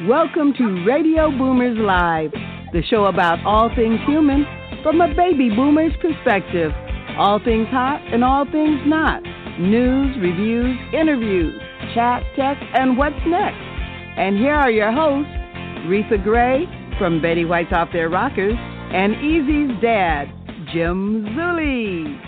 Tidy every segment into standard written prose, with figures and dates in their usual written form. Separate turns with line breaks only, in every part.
Welcome to Radio Boomers Live, the show about all things human from a baby boomer's perspective. All things hot and all things not. News, reviews, interviews, chat, tech, and what's next. And here are your hosts, Reatha Gray from Betty White's Off Their Rockers and Easy's dad, Jim Zuley.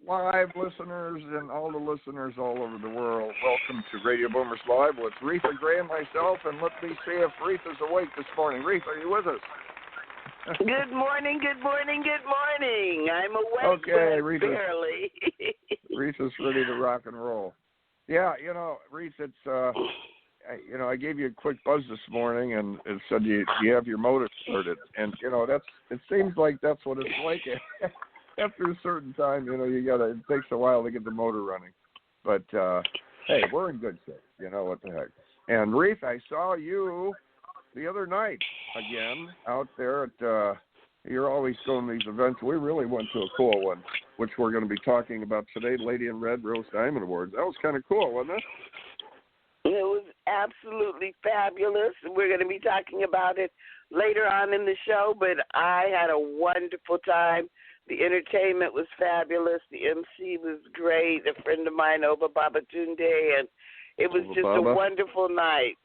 Live listeners and all the listeners all over the world, welcome to Radio Boomers Live with Reatha Gray and myself, and let me see if Reatha's awake this morning. Reatha, are you with us?
Good morning, good morning, good morning. I'm awake,
okay,
but barely.
Reatha's ready to rock and roll. Yeah, Reatha, it's, I gave you a quick buzz this morning, and it said you have your motor started, and, it seems like that's what it's like. After a certain time, it takes a while to get the motor running. But, hey, we're in good shape. What the heck. And, Reatha, I saw you the other night again out there at, you're always going to these events. We really went to a cool one, which we're going to be talking about today, Lady in Red Rose Diamond Awards. That was kind of cool, wasn't it?
It was absolutely fabulous. We're going to be talking about it later on in the show, but I had a wonderful time. The entertainment was fabulous. The MC was great. A friend of mine, Oba Babatunde, and it was just a wonderful night.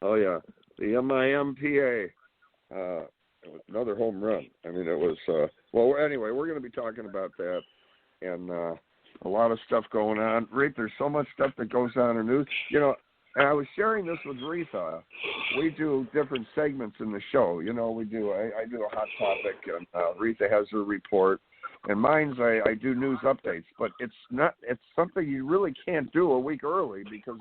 Oh, yeah. The MIMPA. It was another home run. I mean, it was, well, anyway, we're going to be talking about that and a lot of stuff going on. Reed, there's so much stuff that goes on in the news. And I was sharing this with Reatha. We do different segments in the show. I do a hot topic, and Reatha has her report. And mine's I do news updates, but it's something you really can't do a week early because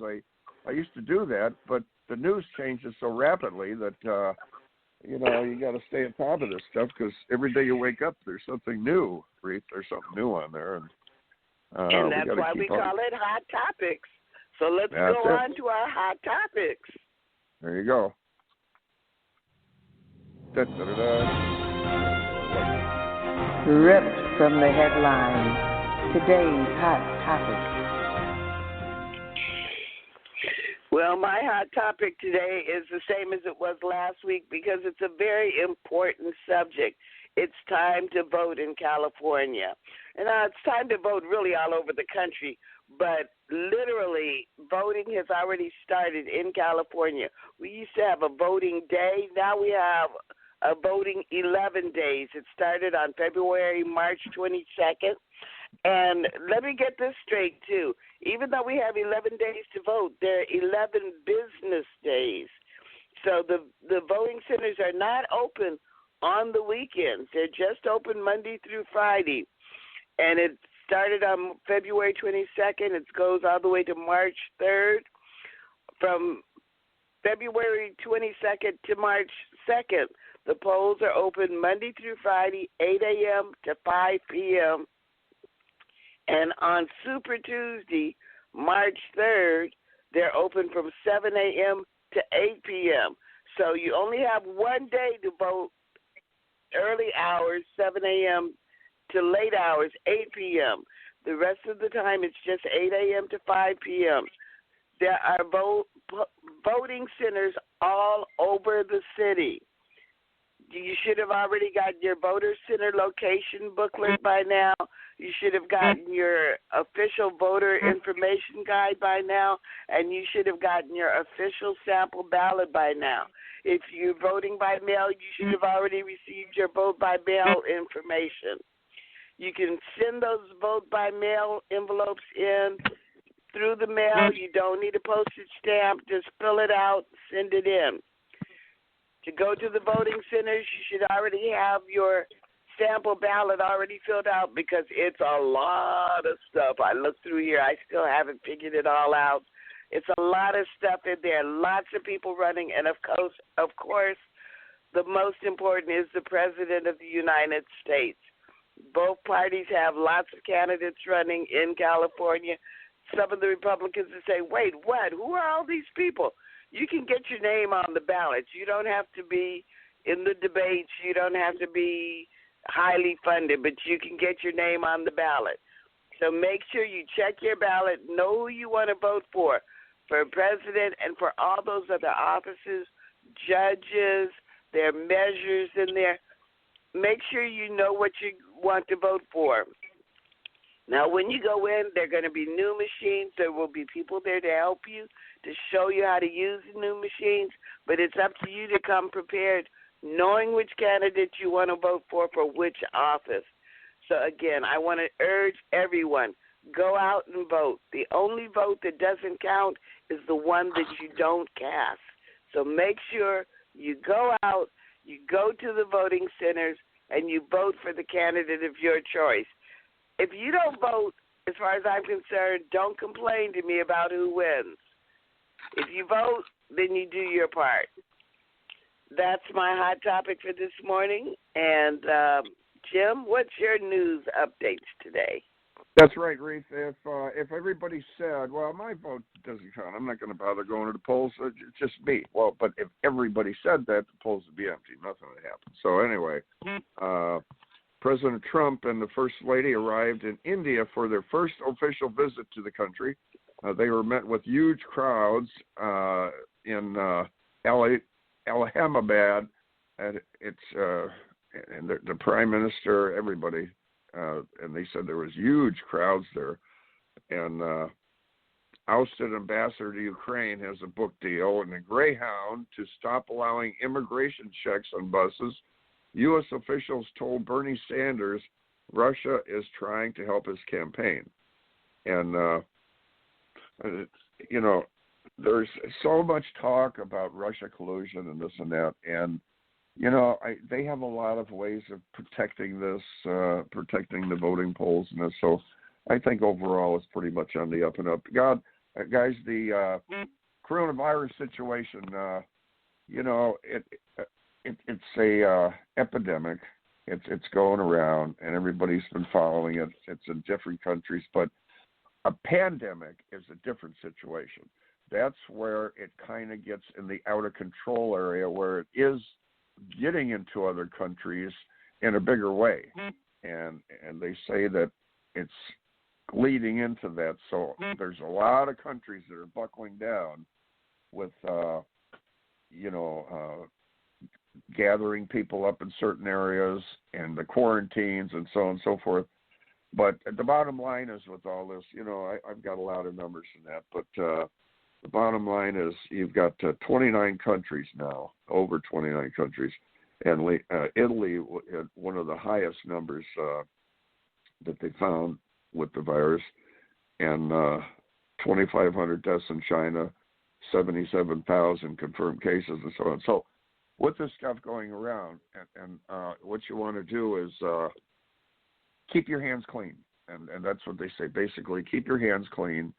I used to do that, but the news changes so rapidly that you got to stay on top of this stuff because every day you wake up, there's something new. Reatha, there's something new on there, and
that's why we call it Hot Topics. So let's go on to our hot topics.
There you go. Da-da-da-da.
Ripped from the headlines, today's hot topic.
Well, my hot topic today is the same as it was last week because it's a very important subject. It's time to vote in California. And it's time to vote really all over the country, but literally voting has already started in California. We used to have a voting day. Now we have a voting 11 days. It started on March 22nd. And let me get this straight, too. Even though we have 11 days to vote, there are 11 business days. So the voting centers are not open on the weekends. They're just open Monday through Friday. And it started on February 22nd. It goes all the way to March 3rd. From February 22nd to March 2nd, the polls are open Monday through Friday, 8 a.m. to 5 p.m. And on Super Tuesday, March 3rd, they're open from 7 a.m. to 8 p.m. So you only have one day to vote, early hours, 7 a.m. to late hours, 8 p.m. The rest of the time, it's just 8 a.m. to 5 p.m. There are voting centers all over the city. You should have already gotten your voter center location booklet by now. You should have gotten your official voter information guide by now, and you should have gotten your official sample ballot by now. If you're voting by mail, you should have already received your vote by mail information. You can send those vote by mail envelopes in through the mail. You don't need a postage stamp. Just fill it out, send it in. To go to the voting centers, you should already have your sample ballot already filled out because it's a lot of stuff. I looked through here. I still haven't figured it all out. It's a lot of stuff in there, lots of people running, and of course, the most important is the President of the United States. Both parties have lots of candidates running in California. Some of the Republicans will say, wait, what? Who are all these people? You can get your name on the ballots. You don't have to be in the debates. You don't have to be highly funded, but you can get your name on the ballot. So make sure you check your ballot, know who you want to vote for president and for all those other offices, judges, there are measures in there. Make sure you know what you want to vote for. Now, when you go in, there are going to be new machines. There will be people there to help you, to show you how to use the new machines, but it's up to you to come prepared, knowing which candidate you want to vote for which office. So, again, I want to urge everyone, go out and vote. The only vote that doesn't count is the one that you don't cast. So make sure you go out, you go to the voting centers, and you vote for the candidate of your choice. If you don't vote, as far as I'm concerned, don't complain to me about who wins. If you vote, then you do your part. That's my hot topic for this morning. And, Jim, what's your news updates today?
That's right, Reatha. If everybody said, well, my vote doesn't count, I'm not going to bother going to the polls, it's just me. Well, but if everybody said that, the polls would be empty. Nothing would happen. So anyway, President Trump and the First Lady arrived in India for their first official visit to the country. They were met with huge crowds in Allahabad, and and the Prime Minister, everybody. And they said there was huge crowds there. And ousted ambassador to Ukraine has a book deal. And the Greyhound to stop allowing immigration checks on buses. U.S. officials told Bernie Sanders Russia is trying to help his campaign. And, there's so much talk about Russia collusion and this and that. And, they have a lot of ways of protecting this, protecting the voting polls and this. So I think overall it's pretty much on the up and up. Guys, the coronavirus situation, it's a epidemic. It's going around, and everybody's been following it. It's in different countries, but a pandemic is a different situation. That's where it kind of gets in the out of control area, where it is getting into other countries in a bigger way, and they say that it's leading into that. So there's a lot of countries that are buckling down with gathering people up in certain areas and the quarantines and so on and so forth. But the bottom line is with all this, I've got a lot of numbers in that, but the bottom line is you've got 29 countries now, over 29 countries, and Italy had one of the highest numbers that they found with the virus, and 2,500 deaths in China, 77,000 confirmed cases, and so on. So with this stuff going around, and what you want to do is keep your hands clean, and that's what they say. Basically, keep your hands clean,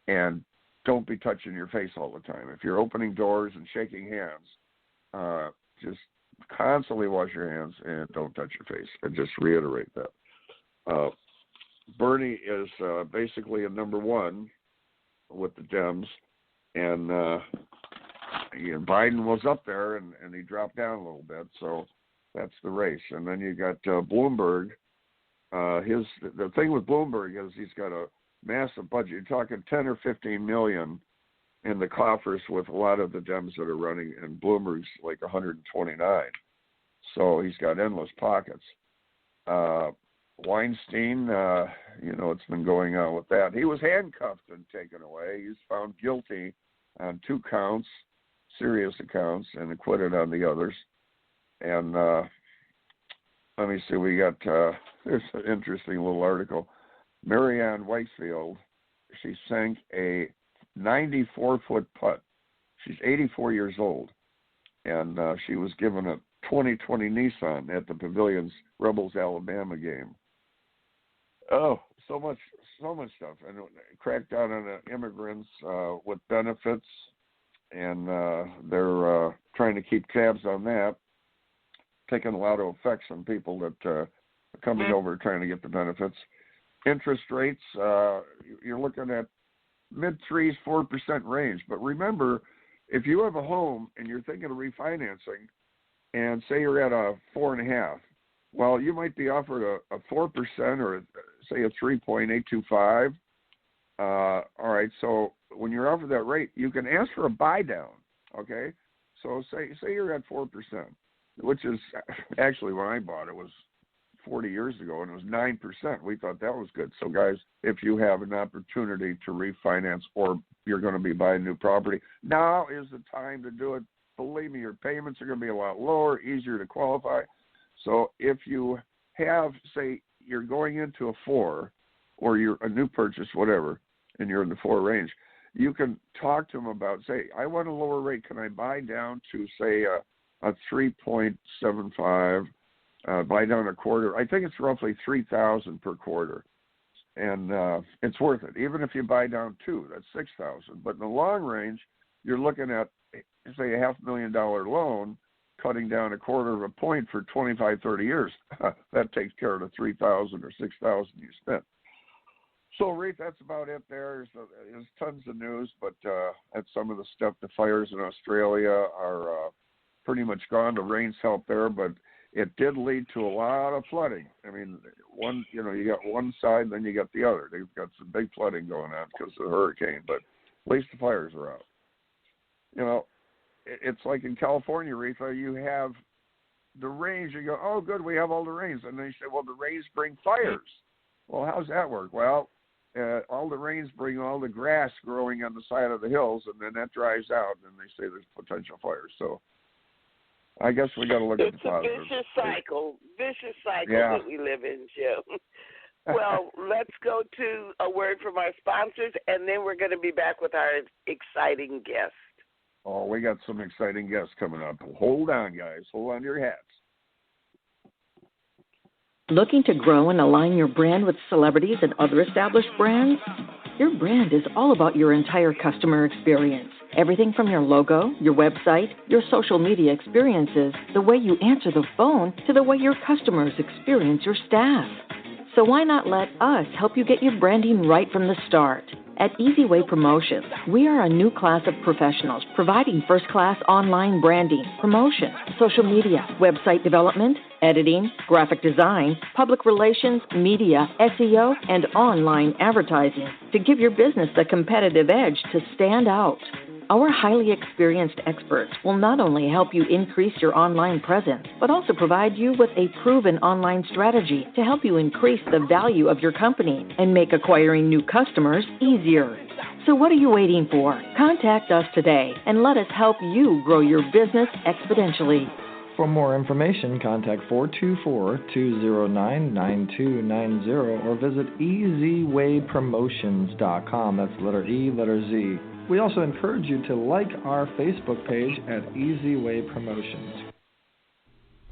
and don't be touching your face all the time. If you're opening doors and shaking hands, just constantly wash your hands and don't touch your face. And just reiterate that. Bernie is basically a number one with the Dems, and Biden was up there and he dropped down a little bit. So that's the race. And then you got Bloomberg. The thing with Bloomberg is he's got a massive budget. You're talking 10 or 15 million in the coffers with a lot of the Dems that are running, and Bloomberg's like 129. So he's got endless pockets. Weinstein, it's been going on with that. He was handcuffed and taken away. He's found guilty on 2 counts, serious accounts, and acquitted on the others. And let me see, we got, there's an interesting little article. Marianne Whitefield, she sank a 94-foot putt. She's 84 years old, and she was given a 2020 Nissan at the Pavilion's Rebels-Alabama game. Oh, so much stuff. And cracked down on immigrants with benefits, and they're trying to keep tabs on that, taking a lot of effects on people that are coming over trying to get the benefits. Interest rates, you're looking at mid-3s, 4% range. But remember, if you have a home and you're thinking of refinancing, and say you're at a 4.5, well, you might be offered a 4% or say a 3.825. All right, so when you're offered that rate, you can ask for a buy down. Okay, so say you're at 4%, which is actually when I bought it was 40 years ago, and it was 9%. We thought that was good. So guys, if you have an opportunity to refinance or you're going to be buying new property, now is the time to do it. Believe me, your payments are going to be a lot lower, easier to qualify. So if you have, say, you're going into a 4 or you're a new purchase, whatever, and you're in the 4 range, you can talk to them about, say, I want a lower rate. Can I buy down to, say, a 3.75, buy down a quarter? I think it's roughly $3,000 per quarter. And it's worth it. Even if you buy down 2, that's $6,000. But in the long range, you're looking at, say, a $500,000 loan, cutting down a quarter of a point for 25, 30 years. That takes care of the $3,000 or $6,000 you spent. So, Reatha, that's about it there. There's tons of news, but that's some of the stuff. The fires in Australia are pretty much gone. The rains helped there, but it did lead to a lot of flooding. I mean, you got one side, then you got the other. They've got some big flooding going on because of the hurricane, but at least the fires are out. You know, it's like in California, Reatha, you have the rains. You go, oh, good, we have all the rains. And they say, well, the rains bring fires. Well, how's that work? Well, all the rains bring all the grass growing on the side of the hills, and then that dries out, and they say there's potential fires. So I guess we got to look at the positives.
It's a vicious cycle that we live in, Joe. Well, let's go to a word from our sponsors, and then we're going to be back with our exciting guest.
Oh, we got some exciting guests coming up. Hold on, guys. Hold on to your hats.
Looking to grow and align your brand with celebrities and other established brands? Your brand is all about your entire customer experience. Everything from your logo, your website, your social media experiences, the way you answer the phone, to the way your customers experience your staff. So why not let us help you get your branding right from the start? At Easy Way Promotions, we are a new class of professionals providing first-class online branding, promotion, social media, website development, editing, graphic design, public relations, media, SEO, and online advertising to give your business the competitive edge to stand out. Our highly experienced experts will not only help you increase your online presence, but also provide you with a proven online strategy to help you increase the value of your company and make acquiring new customers easier. So what are you waiting for? Contact us today and let us help you grow your business exponentially.
For more information, contact 424-209-9290 or visit easywaypromotions.com. That's letter E, letter Z. We also encourage you to like our Facebook page at Easy Way Promotions.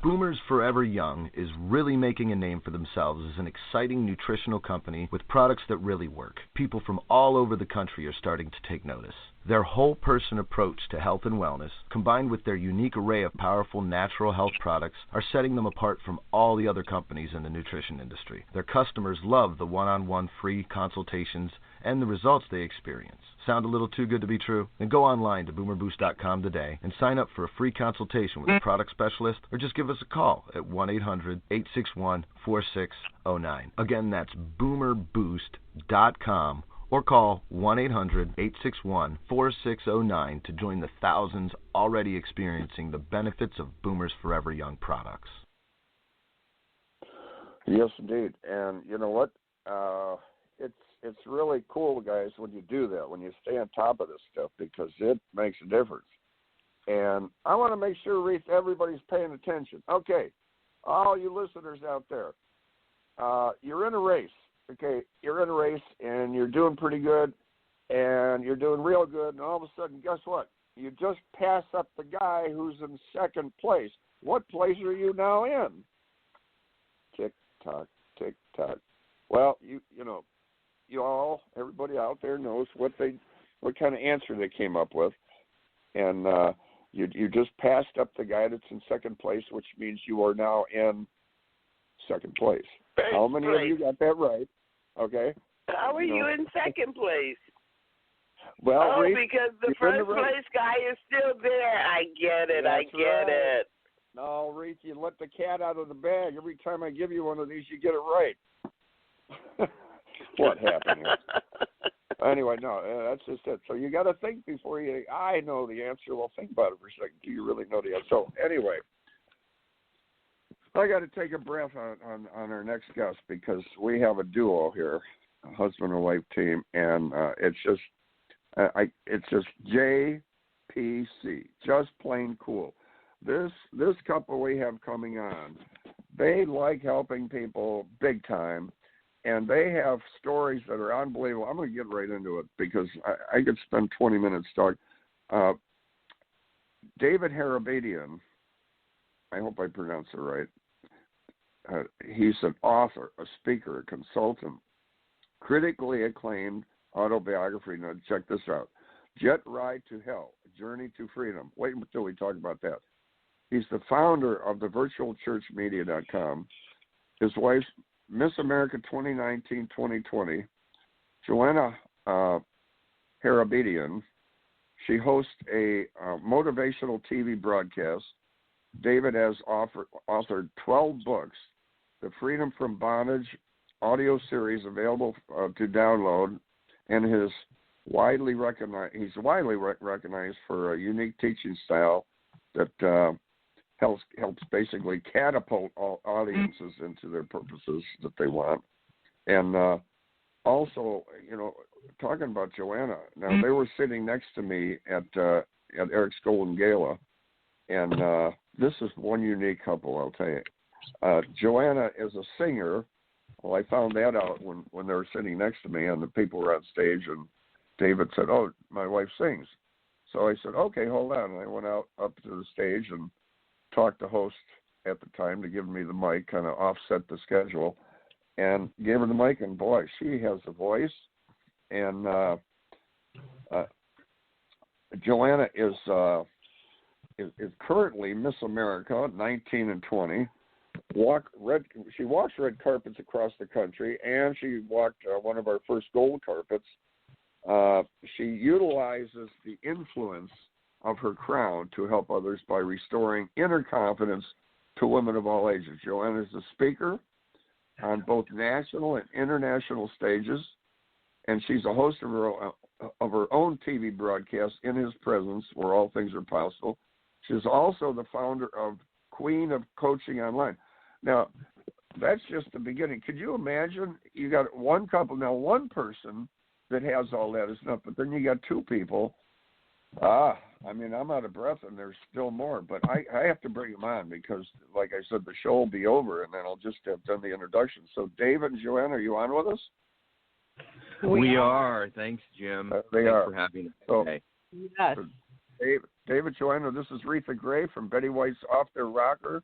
Boomers Forever Young is really making a name for themselves as an exciting nutritional company with products that really work. People from all over the country are starting to take notice. Their whole-person approach to health and wellness, combined with their unique array of powerful natural health products, are setting them apart from all the other companies in the nutrition industry. Their customers love the one-on-one free consultations and the results they experience. Sound a little too good to be true? Then go online to boomerboost.com today and sign up for a free consultation with a product specialist, or just give us a call at 1-800-861-4609. Again, that's boomerboost.com, or call 1-800-861-4609 to join the thousands already experiencing the benefits of Boomers Forever Young products.
Yes, indeed. And you know what? It's really cool, guys, when you do that, when you stay on top of this stuff, because it makes a difference. And I want to make sure, Reatha, everybody's paying attention. Okay, all you listeners out there, you're in a race. Okay, you're in a race, and you're doing pretty good, and you're doing real good, and all of a sudden, guess what? You just pass up the guy who's in second place. What place are you now in? Tick-tock, tick-tock. Well, you know, you all, everybody out there knows what kind of answer they came up with, and you just passed up the guy that's in second place, which means you are now in second place. How many of you got that right? Okay.
How are you in second place?
Well,
because the first place guy is still there. I get it. It.
No, Reatha, you let the cat out of the bag. Every time I give you one of these, you get it right. What happened here? Anyway, no, that's just it. So you got to think before you. I know the answer. Well, think about it for a second. Do you really know the answer? So anyway, I got to take a breath on our next guest because we have a duo here, a husband and wife team, and it's just JPC, just plain cool. This couple we have coming on, they like helping people big time. And they have stories that are unbelievable. I'm going to get right into it because I could spend 20 minutes talking. David Hairabedian, I hope I pronounced it right. He's an author, a speaker, a consultant, critically acclaimed autobiography. Now, check this out. Jet Ride to Hell, Journey to Freedom. Wait until we talk about that. He's the founder of the virtualchurchmedia.com. His wife's Miss America 2019-2020, Joanna Hairabedian. She hosts a motivational TV broadcast. David has authored 12 books. The Freedom from Bondage audio series available to download, and he's widely recognized for a unique teaching style that helps basically catapult all audiences into their purposes that they want. And also, talking about Joanna, now they were sitting next to me at Eric's Golden Gala, and this is one unique couple, I'll tell you. Joanna is a singer. Well, I found that out when they were sitting next to me and the people were on stage, and David said, "Oh, my wife sings." So I said, "Okay, hold on." And I went out up to the stage and talked to host at the time to give me the mic, kind of offset the schedule, and gave her the mic, and boy, she has a voice. And Joanna is currently Miss America, 19 and 20. She walks red carpets across the country, and she walked one of our first gold carpets. She utilizes the influence of her crown to help others by restoring inner confidence to women of all ages. Joanna is a speaker on both national and international stages, and she's a host of her own TV broadcast, In His Presence, where all things are possible. She's also the founder of Queen of Coaching Online. Now, that's just the beginning. Could you imagine? You got one couple, now one person that has all that is enough, but then you got two people. I'm out of breath, and there's still more, but I have to bring them on because, like I said, the show will be over, and then I'll just have done the introduction. So, David and Joanna, are you on with us?
We are. Thanks, Jim. Thanks for having us today.
Yes.
David, Joanna, this is Reatha Gray from Betty White's Off Their Rocker.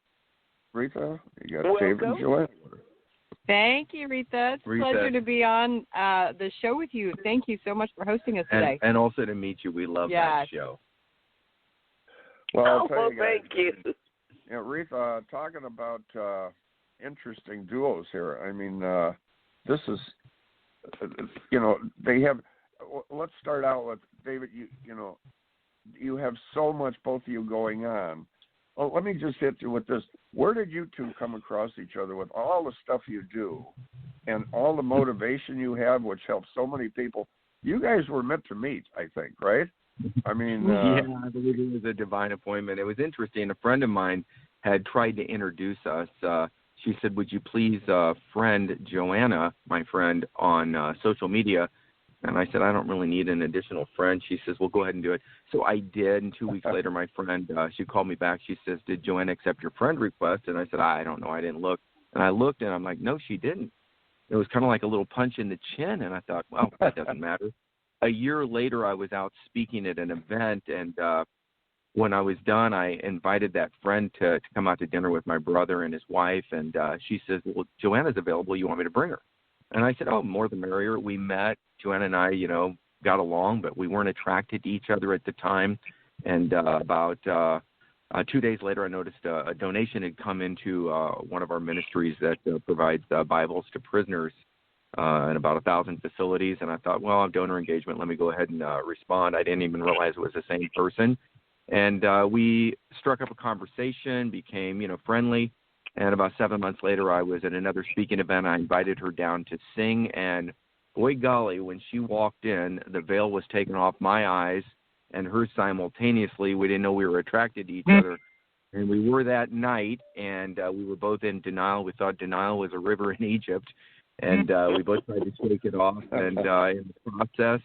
Reatha, you got David and Joanna.
Thank you, Reatha. It's a pleasure to be on the show with you. Thank you so much for hosting us today.
And also to meet you. We love that show.
Well, you guys,
thank you.
Reatha, talking about interesting duos here. I mean, this is, they have. Let's start out with David. You have so much, both of you, going on. Well, let me just hit you with this. Where did you two come across each other with all the stuff you do and all the motivation you have, which helps so many people? You guys were meant to meet, I think, right? I mean,
yeah, I believe it was a divine appointment. It was interesting. A friend of mine had tried to introduce us. She said, "Would you please friend Joanna, my friend, on social media?" And I said, "I don't really need an additional friend." She says, "Well, go ahead and do it." So I did, and 2 weeks later, my friend, she called me back. She says, "Did Joanna accept your friend request?" And I said, "I don't know. I didn't look." And I looked, and I'm like, "No, she didn't." It was kind of like a little punch in the chin, and I thought, well, that doesn't matter. A year later, I was out speaking at an event, and when I was done, I invited that friend to come out to dinner with my brother and his wife, and she says, "Well, Joanna's available. You want me to bring her?" And I said, "Oh, more the merrier." We met. Joanna and I, got along, but we weren't attracted to each other at the time. And about 2 days later, I noticed a donation had come into one of our ministries that provides Bibles to prisoners in about 1,000 facilities. And I thought, well, I'm donor engagement. Let me go ahead and respond. I didn't even realize it was the same person. And we struck up a conversation, became, friendly. And about 7 months later, I was at another speaking event. I invited her down to sing, and boy golly, when she walked in, the veil was taken off my eyes and hers simultaneously. We didn't know we were attracted to each other. And we were that night, and we were both in denial. We thought denial was a river in Egypt, and we both tried to shake it off. And in the process,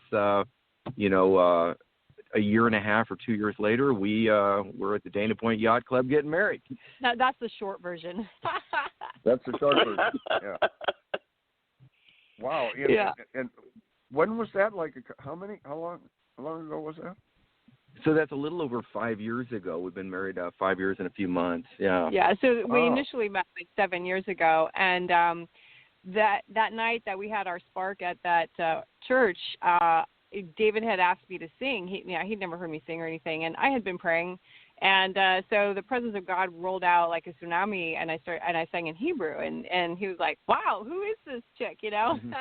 a year and a half or 2 years later, we were at the Dana Point Yacht Club getting married.
No, that's the short version.
That's the short version. Yeah. Wow. And when was that? Like, how long ago was that?
So that's a little over 5 years ago. We've been married 5 years and a few months. Yeah.
Yeah. So we initially met like 7 years ago, and that night that we had our spark at that church, David had asked me to sing. He'd never heard me sing or anything, and I had been praying, and so the presence of God rolled out like a tsunami, and I sang in Hebrew, and he was like, "Wow, who is this chick?"
Mm-hmm.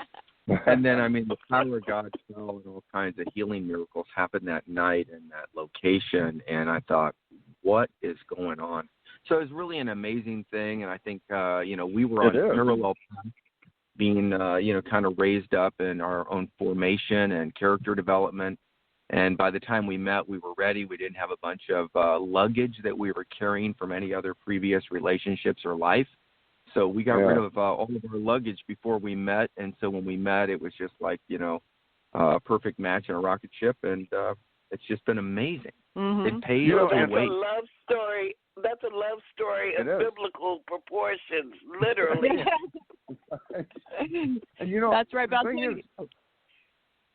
And then, the power of God fell, and all kinds of healing miracles happened that night in that location. And I thought, what is going on? So it was really an amazing thing. And I think, we were on parallel paths, being, kind of raised up in our own formation and character development. And by the time we met, we were ready. We didn't have a bunch of luggage that we were carrying from any other previous relationships or life. So we got rid of all of our luggage before we met, and so when we met, it was just like, a perfect match in a rocket ship, and it's just been amazing.
Mm-hmm.
It pays the weight.
That's a love story of biblical proportions, literally.
And
that's right,
the thing is,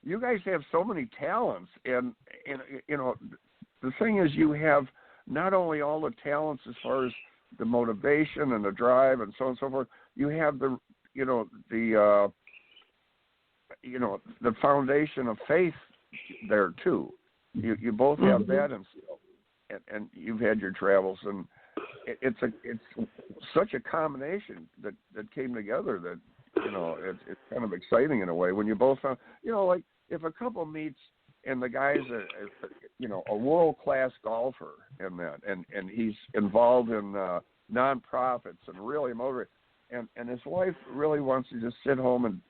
you guys have so many talents, and the thing is, you have not only all the talents as far as the motivation and the drive and so on and so forth, you have the foundation of faith there too. You both have that, and you've had your travels, and it's such a combination that came together that it's kind of exciting in a way when you both found, like if a couple meets and the guy's a world-class golfer in that, and he's involved in nonprofits and really motivated, and his wife really wants to just sit home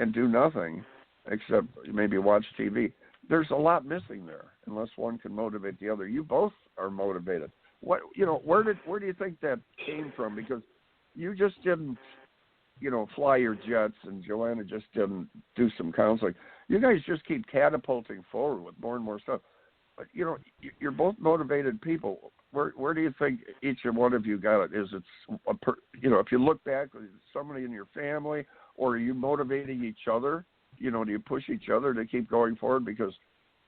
and do nothing except maybe watch TV. There's a lot missing there unless one can motivate the other. You both are motivated. Where do you think that came from? Because you just didn't, fly your jets, and Joanna just didn't do some counseling. You guys just keep catapulting forward with more and more stuff. But, you're both motivated people. Where do you think each and one of you got it? Is it, if you look back, somebody in your family, or are you motivating each other? Do you push each other to keep going forward? Because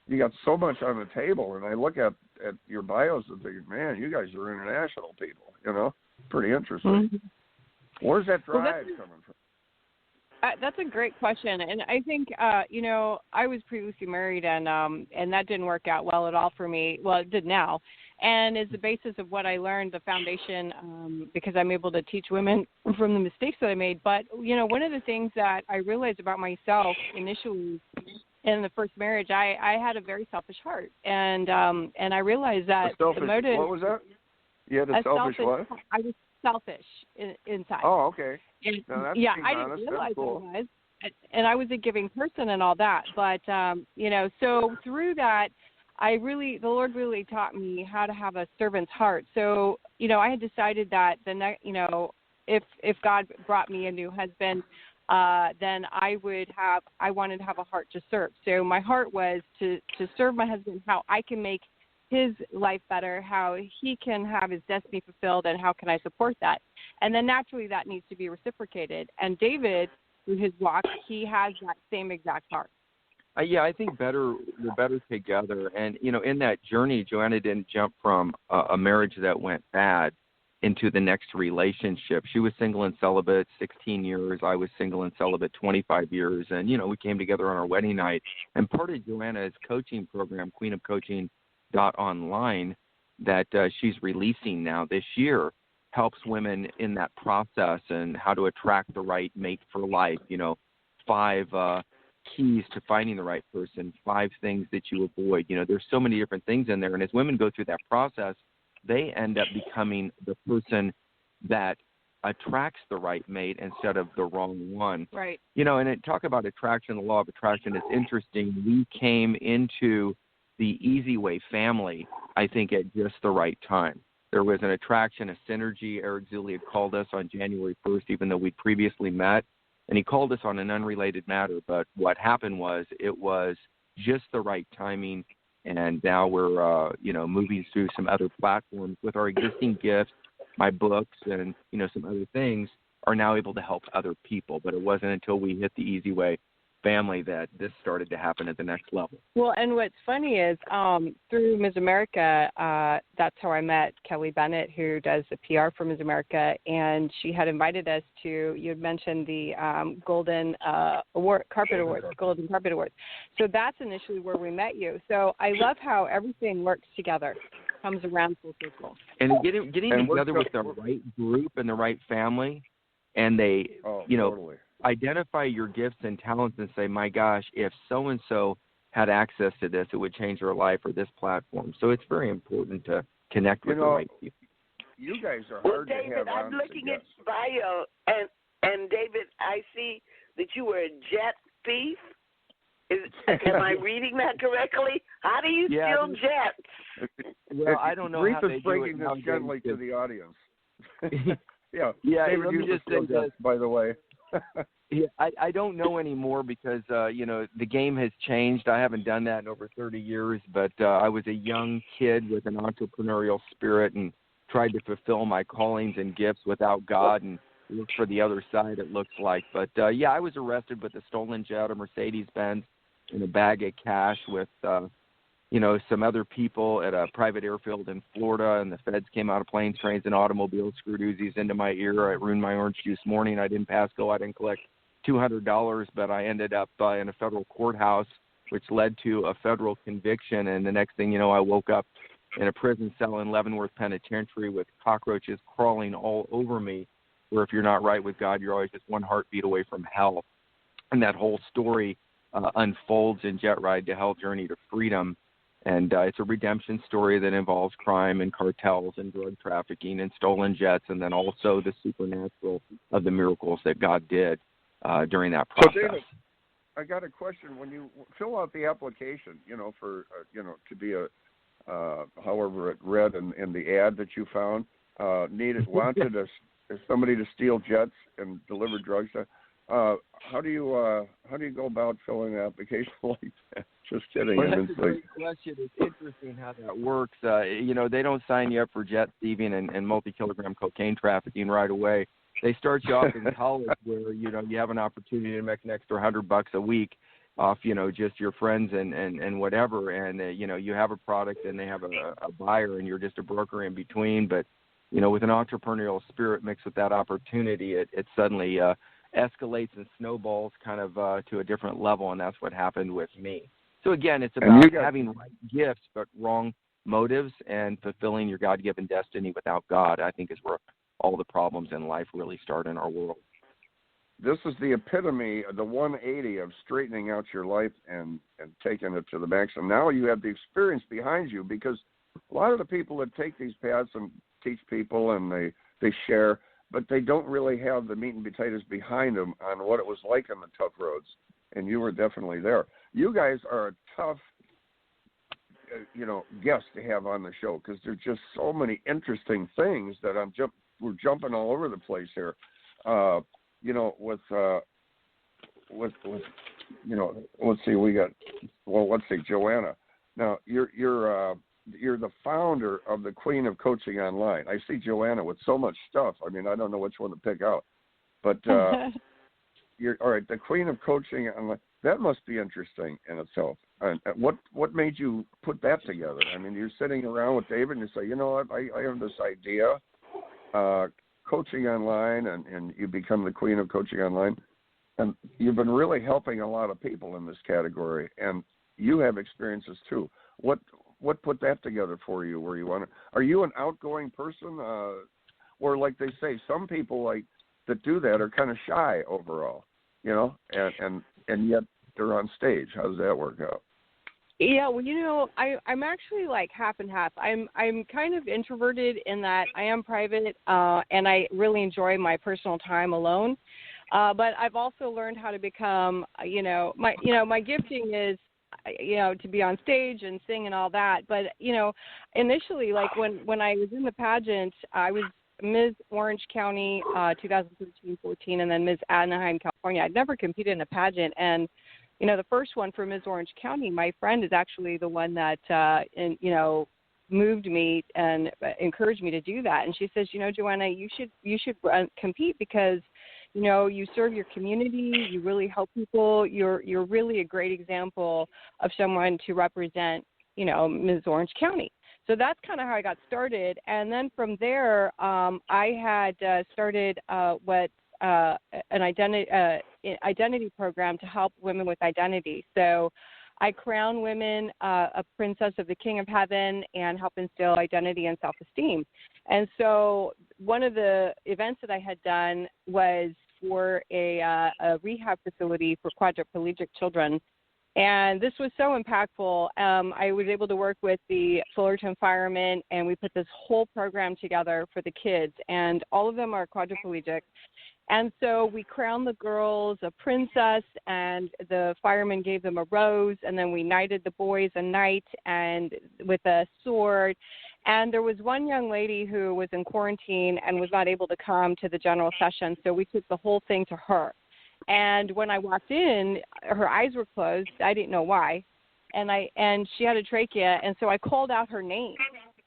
you got so much on the table, and I look at your bios and think, man, you guys are international people, pretty interesting.
Mm-hmm.
Where's that drive coming from?
That's a great question, and I think I was previously married, and that didn't work out well at all for me. Well, it did now, and it's the basis of what I learned, the foundation, because I'm able to teach women from the mistakes that I made. But one of the things that I realized about myself initially in the first marriage, I had a very selfish heart, and I realized that the motive.
What was that? You had a selfish what?
I was selfish inside.
Oh, okay.
And,
no, that's
I didn't realize
cool.
I was, and I was a giving person and all that. But so through that, the Lord really taught me how to have a servant's heart. So I had decided that if God brought me a new husband, then I wanted to have a heart to serve. So my heart was to serve my husband, how I can make his life better, how he can have his destiny fulfilled, and how can I support that. And then naturally that needs to be reciprocated. And David, through his walk, he has that same exact heart.
I think we're better together. And, in that journey, Joanna didn't jump from a marriage that went bad into the next relationship. She was single and celibate 16 years. I was single and celibate 25 years. And, we came together on our wedding night. And part of Joanna's coaching program, Queen of Coaching .online, that she's releasing now this year, helps women in that process and how to attract the right mate for life. 5 keys to finding the right person, 5 things that you avoid. There's so many different things in there. And as women go through that process, they end up becoming the person that attracts the right mate instead of the wrong one.
Right.
You know, and talk about attraction, the law of attraction. It's interesting. We came into the Easy Way family, I think, at just the right time. There was an attraction, a synergy. Eric Zuley had called us on January 1st, even though we'd previously met, and he called us on an unrelated matter. But what happened was it was just the right timing, and now we're, moving through some other platforms with our existing gifts. My books and, some other things are now able to help other people. But it wasn't until we hit the Easy Way family that this started to happen at the next level.
Well, and what's funny is through Ms. America, that's how I met Kelly Bennett, who does the PR for Ms. America, and she had invited us to, you had mentioned the Golden Carpet Awards. So that's initially where we met you. So I love how everything works together, comes around full circle.
And getting together with the right group and the right family, and they,
totally.
Identify your gifts and talents and say, my gosh, if so-and-so had access to this, it would change their life or this platform. So it's very important to connect with the right people.
You guys are
well,
hard
David,
to have
I'm
on
looking
together.
at bio, and David, I see that you were a jet thief. Am I reading that correctly? How do you steal jets?
Well, I don't know how they do it.
Breaking this gently to the audience. Yeah, David,
let me just say this,
by the way.
Yeah, I don't know anymore because, the game has changed. I haven't done that in over 30 years, but I was a young kid with an entrepreneurial spirit and tried to fulfill my callings and gifts without God and look for the other side, it looks like. But, I was arrested with a stolen jet, a Mercedes-Benz, and a bag of cash with, some other people at a private airfield in Florida, and the feds came out of planes, trains, and automobiles, screwed Uzis into my ear. It ruined my orange juice morning. I didn't pass go. I didn't collect $200, but I ended up in a federal courthouse, which led to a federal conviction. And the next thing you know, I woke up in a prison cell in Leavenworth Penitentiary with cockroaches crawling all over me, where if you're not right with God, you're always just one heartbeat away from hell. And that whole story unfolds in Jet Ride to Hell, Journey to Freedom. And it's a redemption story that involves crime and cartels and drug trafficking and stolen jets, and then also the supernatural of the miracles that God did during that process.
So, David, I got a question. When you fill out the application, for to be a however it read in the ad that you found, wanted somebody to steal jets and deliver drugs. How do you go about filling an application like that? Just kidding.
Well, that's a great question. It's interesting how that works. They don't sign you up for jet thieving and multi-kilogram cocaine trafficking right away. They start you off in college where, you have an opportunity to make an extra $100 a week off, just your friends and whatever. And, you have a product and they have a buyer and you're just a broker in between. But, with an entrepreneurial spirit mixed with that opportunity, it suddenly escalates and snowballs kind of to a different level. And that's what happened with me. So, again, it's about having right gifts but wrong motives, and fulfilling your God-given destiny without God, I think, is where all the problems in life really start in our world.
This is the epitome of the 180 of straightening out your life and taking it to the max. And now you have the experience behind you, because a lot of the people that take these paths and teach people and they share, but they don't really have the meat and potatoes behind them on what it was like on the tough roads. And you were definitely there. You guys are a tough, guest to have on the show, because there's just so many interesting things that we're jumping all over the place here. Let's see, Joanna. Now you're the founder of the Queen of Coaching Online. I see Joanna with so much stuff. I mean, I don't know which one to pick out, but you're all right. The Queen of Coaching Online. That must be interesting in itself. And what made you put that together? I mean, you're sitting around with David and you say, you know what, I have this idea, coaching online, and you become the Queen of Coaching Online. And you've been really helping a lot of people in this category, and you have experiences too. What put that together for you? Are you an outgoing person, or like they say, some people that do that are kind of shy overall, and yet they're on stage. How does that work out?
Yeah, well, I'm actually like half and half. I'm kind of introverted in that I am private, and I really enjoy my personal time alone. But I've also learned how to become, my gifting is, to be on stage and sing and all that. But initially, like when I was in the pageant, I was Ms. Orange County 2013-14, and then Ms. Anaheim, California. I'd never competed in a pageant, and the first one for Ms. Orange County, my friend is actually the one that moved me and encouraged me to do that. And she says, Joanna, you should compete because you serve your community, you really help people. You're really a great example of someone to represent, Ms. Orange County. So that's kind of how I got started. And then from there, I had started an identity program to help women with identity. So I crown women a princess of the King of Heaven and help instill identity and self-esteem. And so one of the events that I had done was for a rehab facility for quadriplegic children. And this was so impactful. I was able to work with the Fullerton firemen, and we put this whole program together for the kids. And all of them are quadriplegic. And so we crowned the girls a princess, and the firemen gave them a rose, and then we knighted the boys a knight and with a sword. And there was one young lady who was in quarantine and was not able to come to the general session, so we took the whole thing to her. And when I walked in, her eyes were closed. I didn't know why. And she had a trachea, and so I called out her name.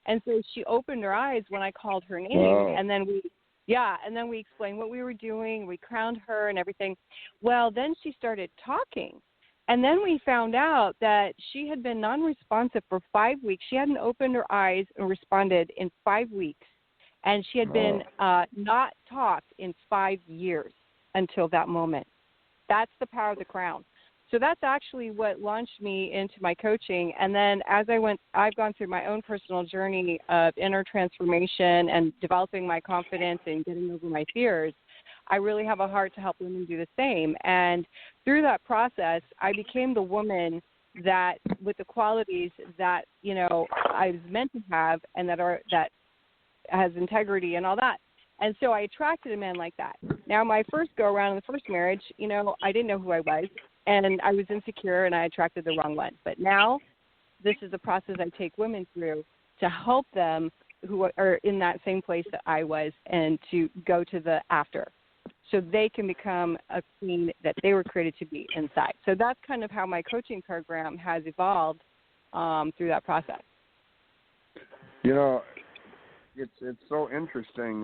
And so she opened her eyes when I called her name,
Wow.
and then we explained what we were doing. We crowned her and everything. Well, then she started talking. And then we found out that she had been non-responsive for 5 weeks. She hadn't opened her eyes and responded in 5 weeks. And she had been not talked in 5 years until that moment. That's the power of the crown. So that's actually what launched me into my coaching. And then as I've gone through my own personal journey of inner transformation and developing my confidence and getting over my fears, I really have a heart to help women do the same. And through that process, I became the woman that, with the qualities that, I was meant to have and that has integrity and all that. And so I attracted a man like that. Now, my first go-around in the first marriage, I didn't know who I was, and I was insecure, and I attracted the wrong one. But now this is the process I take women through to help them who are in that same place that I was and to go to the after so they can become a queen that they were created to be inside. So that's kind of how my coaching program has evolved through that process.
It's so interesting.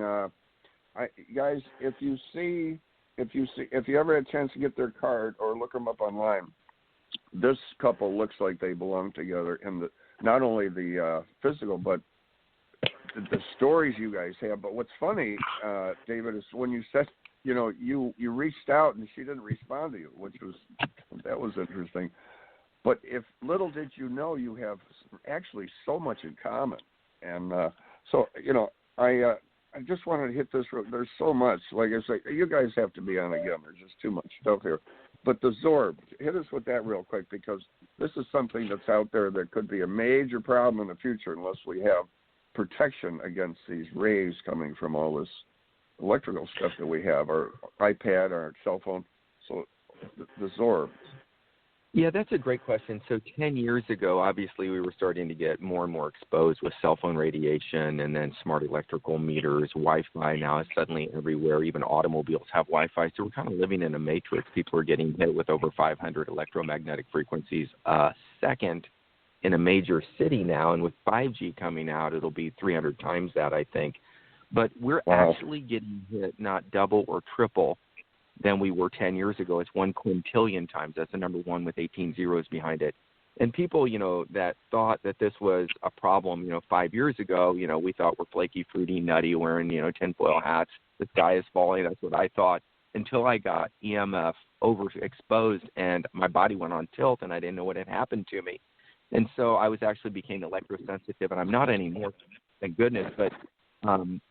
Guys, if you ever had a chance to get their card or look them up online, this couple looks like they belong together in not only the physical, but the stories you guys have. But what's funny, David, is when you said, you reached out and she didn't respond to you, that was interesting. But little did you know, you have actually so much in common. And so, I just wanted to hit this. There's so much. Like I say, you guys have to be on again. There's just too much stuff here. But the Zorb, hit us with that real quick, because this is something that's out there that could be a major problem in the future unless we have protection against these rays coming from all this electrical stuff that we have, our iPad, our cell phone. So the Zorb.
Yeah, that's a great question. So 10 years ago, obviously, we were starting to get more and more exposed with cell phone radiation and then smart electrical meters. Wi-Fi now is suddenly everywhere. Even automobiles have Wi-Fi. So we're kind of living in a matrix. People are getting hit with over 500 electromagnetic frequencies a second in a major city now. And with 5G coming out, it'll be 300 times that, I think. But we're actually getting hit not double or triple than we were 10 years ago. It's 1 quintillion times. That's the number 1 with 18 zeros behind it. And people, that thought that this was a problem, 5 years ago, we thought we're flaky, fruity, nutty, wearing, tinfoil hats. The sky is falling. That's what I thought until I got EMF overexposed and my body went on tilt and I didn't know what had happened to me. And so I became electrosensitive, and I'm not anymore, thank goodness, but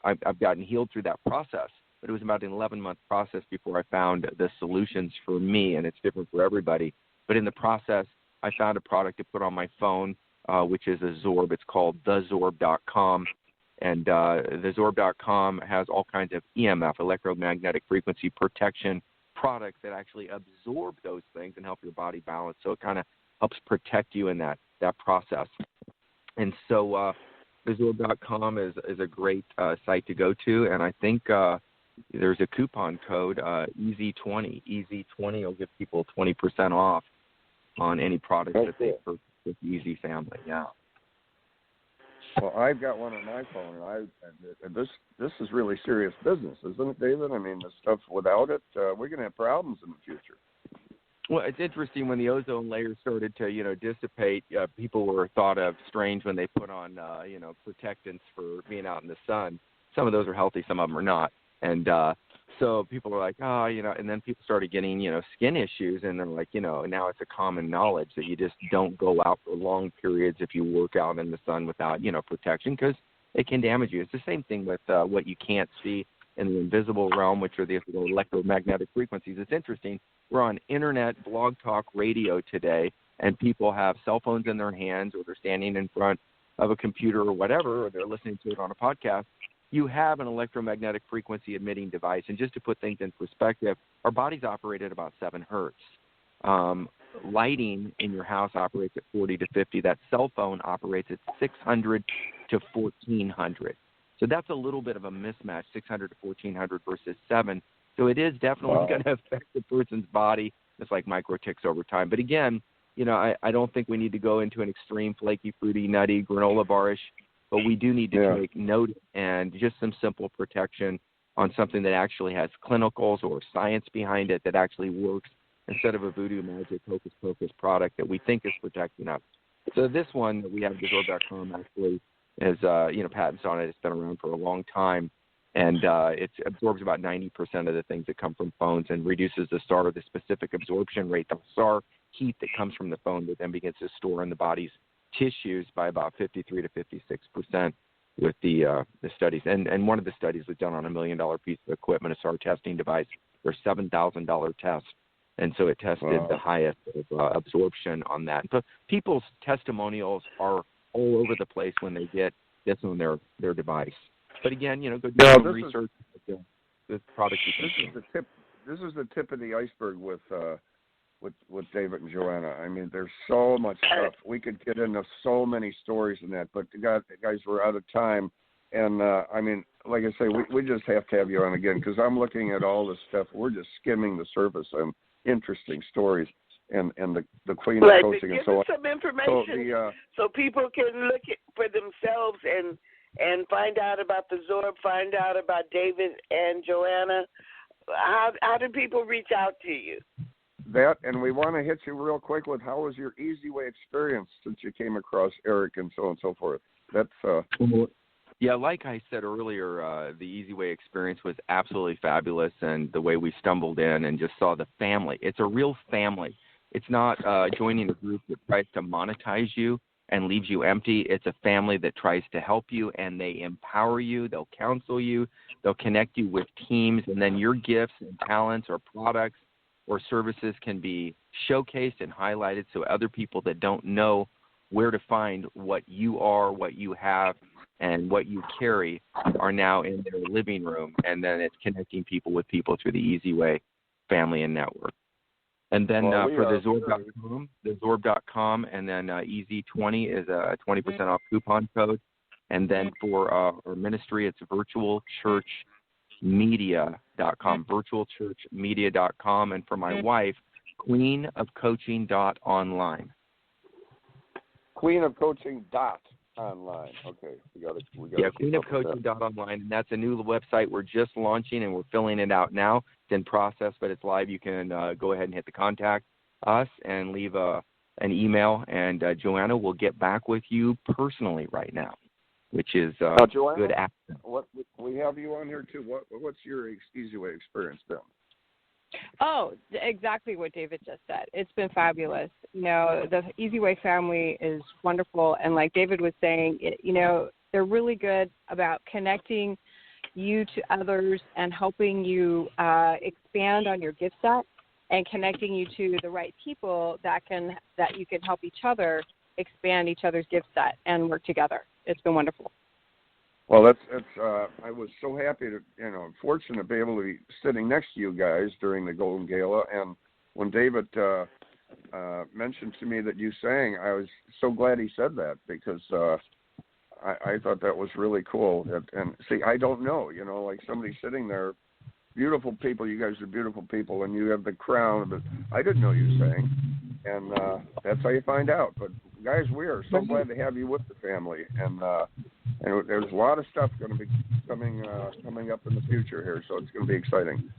I've gotten healed through that process. But it was about an 11-month process before I found the solutions for me, and it's different for everybody. But in the process, I found a product to put on my phone, which is a Zorb. It's called thezorb.com. And thezorb.com has all kinds of EMF, electromagnetic frequency protection products that actually absorb those things and help your body balance. So it kind of helps protect you in that process. And so thezorb.com is a great site to go to. And I think there's a coupon code, EZ20. EZ20 will give people 20% off on any product that they purchase with the Easy family. Yeah.
Well, I've got one on my phone, and this is really serious business, isn't it, David? I mean, the stuff without it, we're going to have problems in the future.
Well, it's interesting when the ozone layer started to, dissipate. People were thought of strange when they put on, protectants for being out in the sun. Some of those are healthy, some of them are not, and so people were like, and then people started getting, skin issues, and they're like, now it's a common knowledge that you just don't go out for long periods if you work out in the sun without, protection, because it can damage you. It's the same thing with what you can't see in the invisible realm, which are the electromagnetic frequencies. It's interesting. We're on internet, blog talk, radio today, and people have cell phones in their hands, or they're standing in front of a computer or whatever, or they're listening to it on a podcast. You have an electromagnetic frequency emitting device. And just to put things in perspective, our bodies operate at about 7 hertz. Lighting in your house operates at 40 to 50. That cell phone operates at 600 to 1400. So that's a little bit of a mismatch, 600 to 1400 versus 7. So it is definitely going to affect the person's body, just like micro ticks over time. But again, I don't think we need to go into an extreme flaky, fruity, nutty, granola bar-ish. But we do need to take note and just some simple protection on something that actually has clinicals or science behind it that actually works, instead of a voodoo magic hocus pocus product that we think is protecting us. So this one that we have, Zorb.com, actually has patents on it. It's been around for a long time, and it absorbs about 90% of the things that come from phones and reduces the SAR, the specific absorption rate, the SAR heat that comes from the phone that then begins to store in the body's tissues by about 53 to 56% with the studies. And one of the studies was done on $1 million piece of equipment, a SAR testing device. There's $7,000 test, and so it tested the highest of absorption on that. But people's testimonials are all over the place when they get this on their device. But again, go do some research. This product.
This is the tip of the iceberg with David and Joanna. I mean, there's so much stuff. We could get into so many stories in that, but guys, we're out of time. And, I mean, like I say, we just have to have you on again, because I'm looking at all this stuff. We're just skimming the surface on interesting stories and the Queen of Coaching and so on.
Give us some information so people can look for themselves and find out about the Zorb, find out about David and Joanna. How do people reach out to you?
That, and we want to hit you real quick with how was your Easy Way experience since you came across Eric and so on and so forth. That's
yeah, like I said earlier, the Easy Way experience was absolutely fabulous, and the way we stumbled in and just saw the family. It's a real family. It's not joining a group that tries to monetize you and leaves you empty. It's a family that tries to help you, and they empower you. They'll counsel you. They'll connect you with teams, and then your gifts and talents or products or services can be showcased and highlighted, so other people that don't know where to find what you are, what you have, and what you carry are now in their living room. And then it's connecting people with people through the Easy Way family and network. And then for the Zorb.com, and then EZ20 is a 20% off coupon code. And then for our ministry, it's virtualchurchmedia.com, virtualchurchmedia.com. And for my wife, queenofcoaching.online.
Queenofcoaching.online. Okay, we got it.
Queenofcoaching.online, and that's a new website we're just launching, and we're filling it out now. It's in process, but it's live. You can go ahead and hit the contact us and leave an email, and Joanna will get back with you personally right now, which is
Joanna,
good action.
What we have you on here too. What's your Easy Way experience been?
Oh, exactly what David just said. It's been fabulous. The Easy Way family is wonderful. And like David was saying, they're really good about connecting you to others and helping you expand on your gift set. and connecting you to the right people that you can help each other expand each other's gift set and work together. It's been wonderful.
Well, that's I was so happy to, fortunate to be able to be sitting next to you guys during the Golden Gala. And when David mentioned to me that you sang, I was so glad he said that, because I thought that was really cool. And see, I don't know, like somebody sitting there, beautiful people. You guys are beautiful people, and you have the crown. But I didn't know you sang, and that's how you find out. But guys, we are so glad to have you with the family, and there's a lot of stuff going to be coming up in the future here, so it's going to be exciting.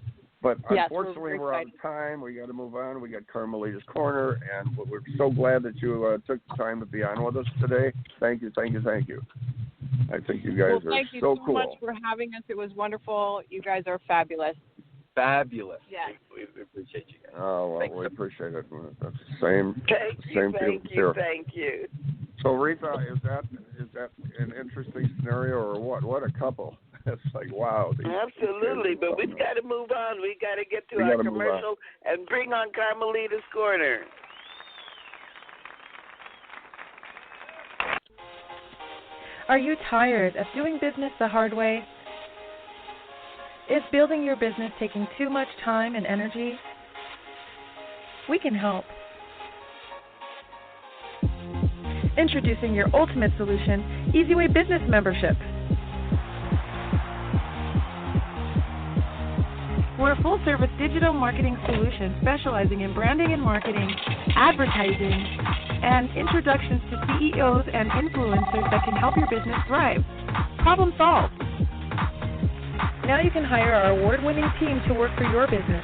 But
yes,
unfortunately, we're out of time. We got to move on. We got Carmelita's Corner, and we're so glad that you took the time to be on with us today. Thank you. I think you guys are
thank you
so cool.
Much for having us. It was wonderful. You guys are fabulous.
Fabulous.
Yes.
We appreciate you guys.
Oh, well,
Thanks.
we appreciate it. That's the same.
Thank you.
So, Reatha, is that an interesting scenario or what? What a couple. It's like, wow.
Absolutely, but we've got to move on. We've got to get to our commercial and bring on Carmelita's Corner.
Are you tired of doing business the hard way? Is building your business taking too much time and energy? We can help. Introducing your ultimate solution, EasyWay Business Membership. We're a full-service digital marketing solution specializing in branding and marketing, advertising, and introductions to CEOs and influencers that can help your business thrive. Problem solved. Now you can hire our award-winning team to work for your business.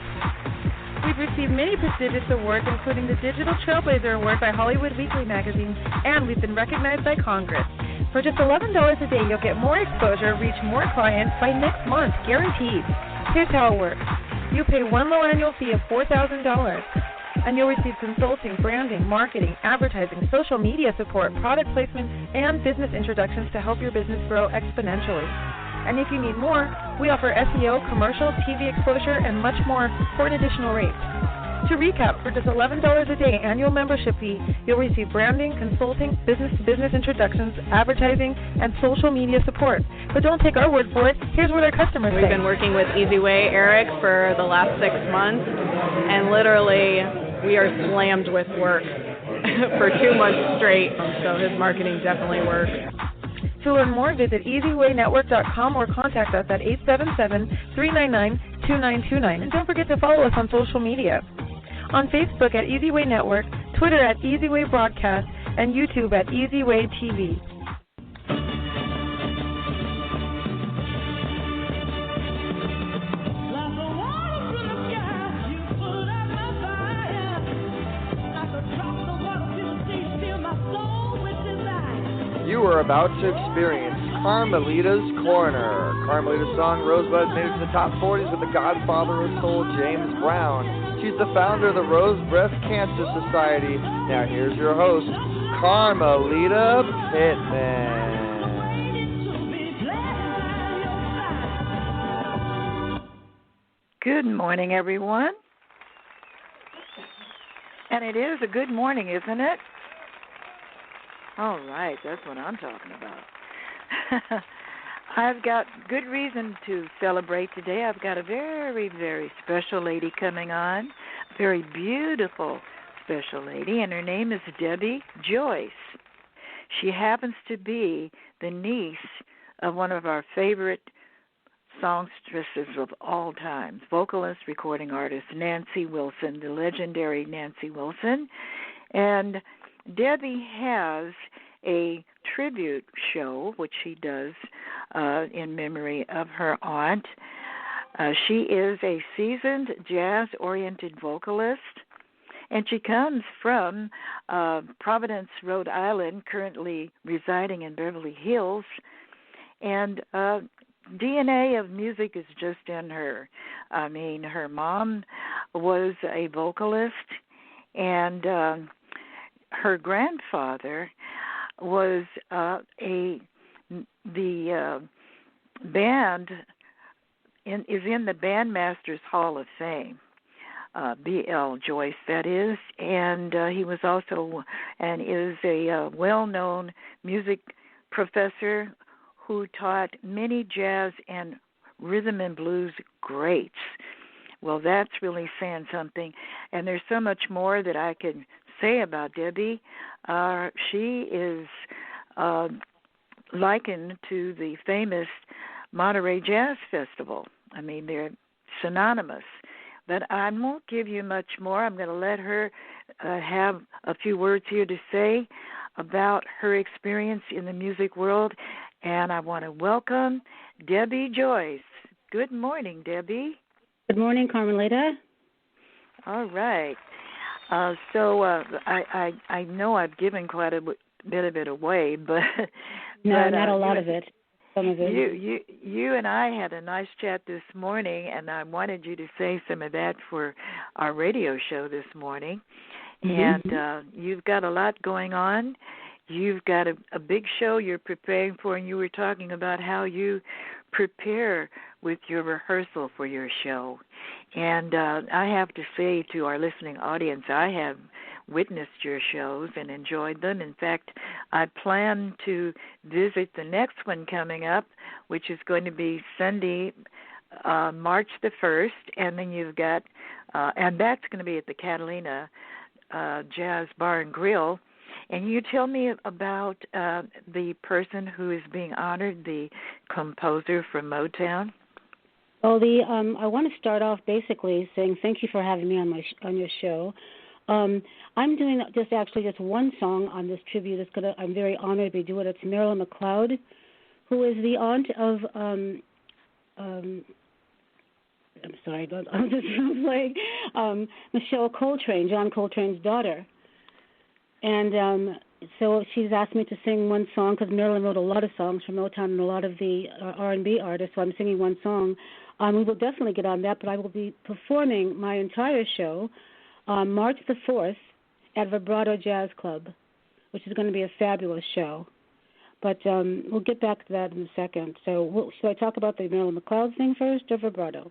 We've received many prestigious awards, including the Digital Trailblazer Award by Hollywood Weekly Magazine, and we've been recognized by Congress. For just $11 a day, you'll get more exposure, reach more clients by next month, guaranteed. Here's how it works. You pay one low annual fee of $4,000, and you'll receive consulting, branding, marketing, advertising, social media support, product placement, and business introductions to help your business grow exponentially. And if you need more, we offer SEO, commercial, TV exposure, and much more for an additional rate. To recap, for just $11 a day annual membership fee, you'll receive branding, consulting, business-to-business introductions, advertising, and social media support. But don't take our word for it. Here's what our customers say.
We've been working with EasyWay Eric for the last 6 months, and literally we are slammed with work for 2 months straight. So his marketing definitely works.
To learn more, visit EasyWayNetwork.com or contact us at 877-399-2929. And don't forget to follow us on social media. On Facebook at EasyWay Network, Twitter at EasyWay Broadcast, and YouTube at EasyWay TV.
You are about to experience Carmelita's Corner. Carmelita's song Rosebud made it to the top 40s with the godfather of soul, James Brown. She's the founder of the Rose Breast Cancer Society. Now here's your host, Carmelita Pittman.
Good morning, everyone. And it is a good morning, isn't it? All right, that's what I'm talking about. I've got good reason to celebrate today. I've got a very, very special lady coming on, a very beautiful special lady, and her name is Debbie Joyce. She happens to be the niece of one of our favorite songstresses of all times, vocalist, recording artist Nancy Wilson, the legendary Nancy Wilson. And Debbie has a tribute show, which she does in memory of her aunt. She is a seasoned jazz-oriented vocalist, and she comes from Providence, Rhode Island, currently residing in Beverly Hills. And DNA of music is just in her. I mean, her mom was a vocalist, and her grandfather was the band is in the Bandmasters Hall of Fame. RBL, Joyce, that is. And he was also and is a well-known music professor who taught many jazz and rhythm and blues greats. Well, that's really saying something. And there's so much more that I could say about Debbie. She is likened to the famous Monterey Jazz Festival. I mean, they're synonymous. But I won't give you much more. I'm going to let her have a few words here to say about her experience in the music world. And I want to welcome Debbie Joyce. Good morning, Debbie.
Good morning, Carmelita.
All right. So I know I've given quite a bit of it away, but
no, not a lot of it. Some of it.
You and I had a nice chat this morning, and I wanted you to say some of that for our radio show this morning. Mm-hmm. And you've got a lot going on. You've got a big show you're preparing for, and you were talking about how you prepare with your rehearsal for your show. And I have to say to our listening audience, I have witnessed your shows and enjoyed them. In fact, I plan to visit the next one coming up, which is going to be Sunday, March the 1st, and then you've got, and that's going to be at the Catalina Jazz Bar and Grill. And you tell me about the person who is being honored, the composer from Motown.
Well, I want to start off basically saying thank you for having me on your show. I'm doing just one song on this tribute. I'm very honored to be doing it. It's Marilyn McLeod, who is the aunt of I'm sorry, I'm just like Michelle Coltrane, John Coltrane's daughter. And so she's asked me to sing one song because Marilyn wrote a lot of songs for Motown and a lot of the R&B artists, so I'm singing one song. We will definitely get on that, but I will be performing my entire show on March the 4th at Vibrato Jazz Club, which is going to be a fabulous show. But we'll get back to that in a second. So should I talk about the Marilyn McLeod thing first or Vibrato?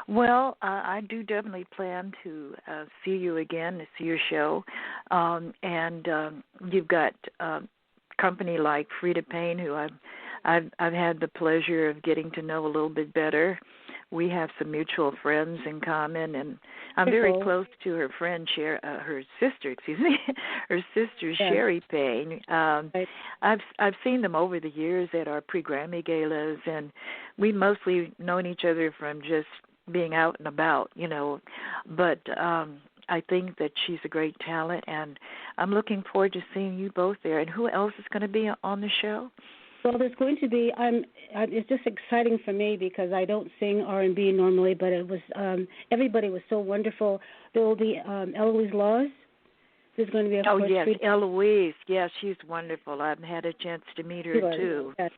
Well, I do definitely plan to see you again, to see your show. And you've got company like Frida Payne, who I've had the pleasure of getting to know a little bit better. We have some mutual friends in common, and I'm very close to her friend, her sister, Sherry Payne. I've seen them over the years at our pre-Grammy galas, and we mostly known each other from just being out and about, But I think that she's a great talent, and I'm looking forward to seeing you both there. And who else is going to be on the show?
Well, there's going to be. It's just exciting for me because I don't sing R&B normally, but it was everybody was so wonderful. There will be Eloise Laws. There's going to be
Eloise. Yes, she's wonderful. I've had a chance to meet her too.
Yes.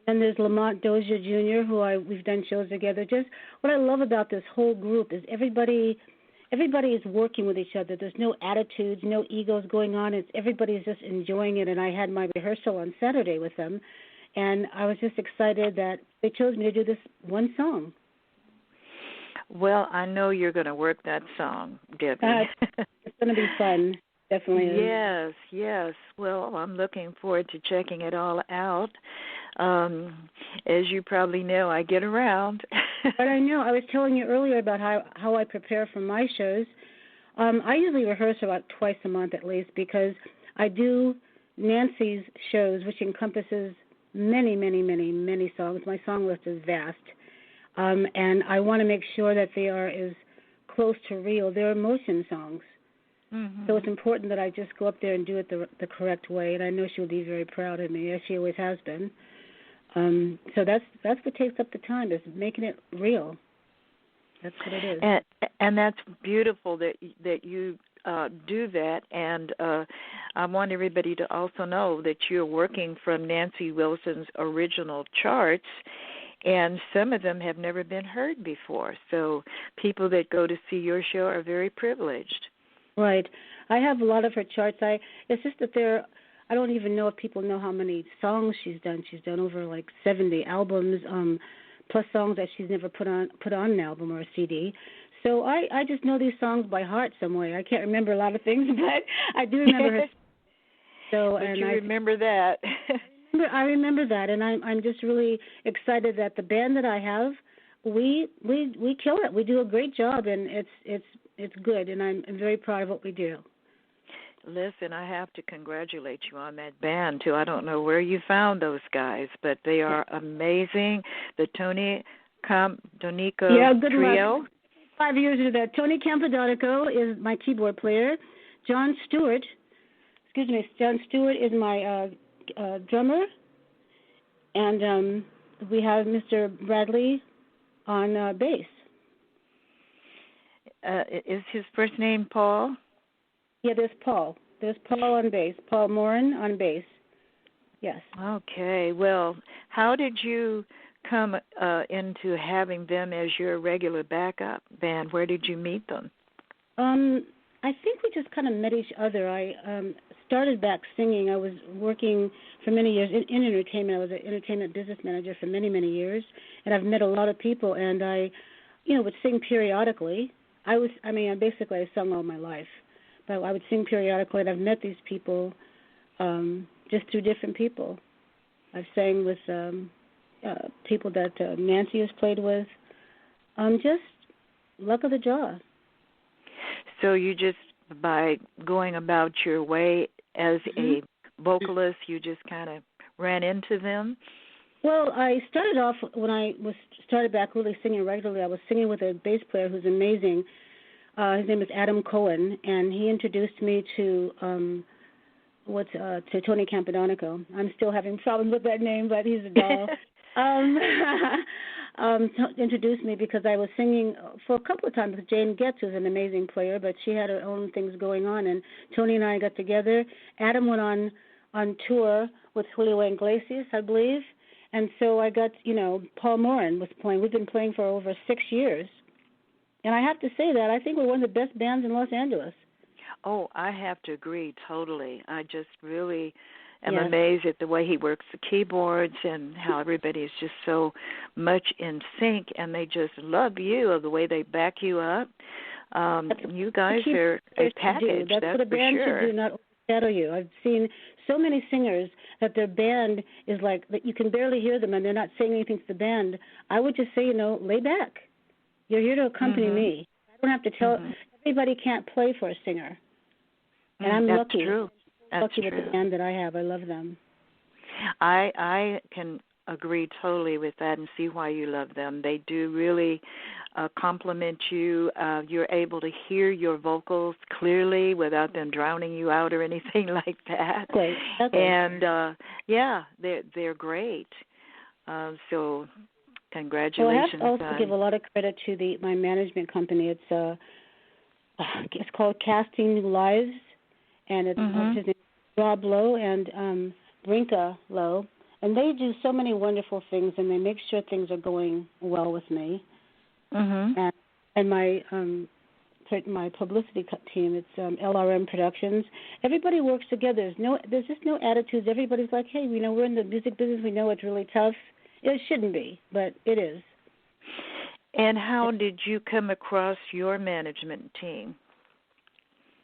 And there's Lamont Dozier Jr., who we've done shows together. Just what I love about this whole group is everybody is working with each other. There's no attitudes, no egos going on. Everybody's just enjoying it. And I had my rehearsal on Saturday with them, and I was just excited that they chose me to do this one song.
Well, I know you're going to work that song, Debbie.
It's going to be fun. Definitely is.
Yes. Well, I'm looking forward to checking it all out. As you probably know, I get around.
But I know. I was telling you earlier about how I prepare for my shows. I usually rehearse about twice a month at least because I do Nancy's shows, which encompasses many, many, many, many songs. My song list is vast. And I want to make sure that they are as close to real. They're emotion songs. Mm-hmm. So it's important that I just go up there and do it the correct way. And I know she'll be very proud of me, as she always has been. So that's what takes up the time, is making it real. That's what it is.
And that's beautiful that you do that. And I want everybody to also know that you're working from Nancy Wilson's original charts, and some of them have never been heard before. So people that go to see your show are very privileged.
Right. I have a lot of her charts. It's just that I don't even know if people know how many songs she's done. She's done over like 70 albums, plus songs that she's never put on an album or a CD. So I just know these songs by heart somewhere. I can't remember a lot of things, but I do remember her. So
but
and
you
I
remember that.
I remember that, and I'm just really excited that the band that I have, we kill it. We do a great job, and it's good, and I'm very proud of what we do.
Listen, I have to congratulate you on that band too. I don't know where you found those guys, but they are amazing. The Tony Campodonico trio.
Luck. 5 years into that. Tony Campodonico is my keyboard player. John Stewart is my drummer, and we have Mr. Bradley on bass.
Is his first name Paul?
Yeah, there's Paul. There's Paul on bass. Paul Morin on bass. Yes.
Okay. Well, how did you come into having them as your regular backup band? Where did you meet them?
I think we just kind of met each other. I started back singing. I was working for many years in entertainment. I was an entertainment business manager for many, many years, and I've met a lot of people, and I, would sing periodically. I sung all my life, but I would sing periodically, and I've met these people just through different people. I've sang with people that Nancy has played with. Just luck of the draw.
So you just, by going about your way as a vocalist, you just kind of ran into them?
Well, I started off when I started back really singing regularly. I was singing with a bass player who's amazing. His name is Adam Cohen, and he introduced me to Tony Campodonico. I'm still having problems with that name, but he's a doll. Introduced me because I was singing for a couple of times with Jane Getz, who's an amazing player, but she had her own things going on, and Tony and I got together. Adam went on tour with Julio Iglesias, I believe, and so I got, Paul Morin was playing. We've been playing for over 6 years, and I have to say that I think we're one of the best bands in Los Angeles.
Oh, I have to agree totally. I just really am amazed at the way he works the keyboards and how everybody is just so much in sync, and they just love you, the way they back you up. You guys are a package,
that's what a band should do, not overshadow you. I've seen so many singers that their band is like, that you can barely hear them and they're not saying anything to the band. I would just say, lay back. You're here to accompany me. I don't have to tell. Everybody can't play for a singer. And I'm lucky.
True. That's
lucky
true.
with the band that I have. I love them.
I can agree totally with that and see why you love them. They do really compliment you. You're able to hear your vocals clearly without them drowning you out or anything like that.
Great.
And they're great. So congratulations.
Well, I have to also give a lot of credit to my management company. It's called Casting New Lives, and it's Rob Lowe and Brinka Lowe, and they do so many wonderful things, and they make sure things are going well with me. And my publicity team, it's LRM Productions. Everybody works together. There's just no attitudes. Everybody's like, hey, we're in the music business. We know it's really tough. It shouldn't be, but it is.
And how did you come across your management team?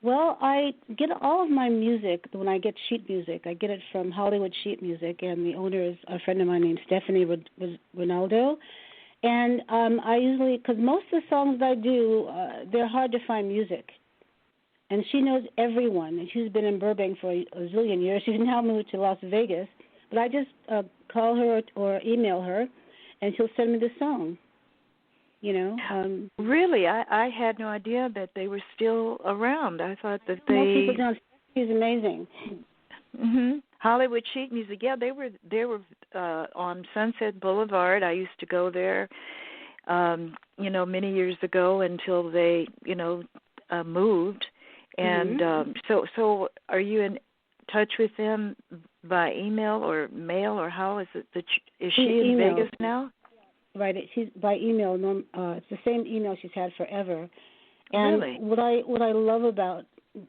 Well, I get all of my music, when I get sheet music, I get it from Hollywood Sheet Music, and the owner is a friend of mine named Stephanie Ronaldo. And I usually, because most of the songs I do, they're hard to find music. And she knows everyone, and she's been in Burbank for a zillion years. She's now moved to Las Vegas. But I just call her or email her, and she'll send me the song.
Really, I had no idea that they were still around. I thought that they.
Most people don't. She's amazing.
Hollywood Sheet Music, they were on Sunset Boulevard. I used to go there, many years ago until they, moved. And so are you in touch with them by email or mail, or how is it? Is she in Vegas now?
Right, she's by email. It's the same email she's had forever. And
really?
what I love about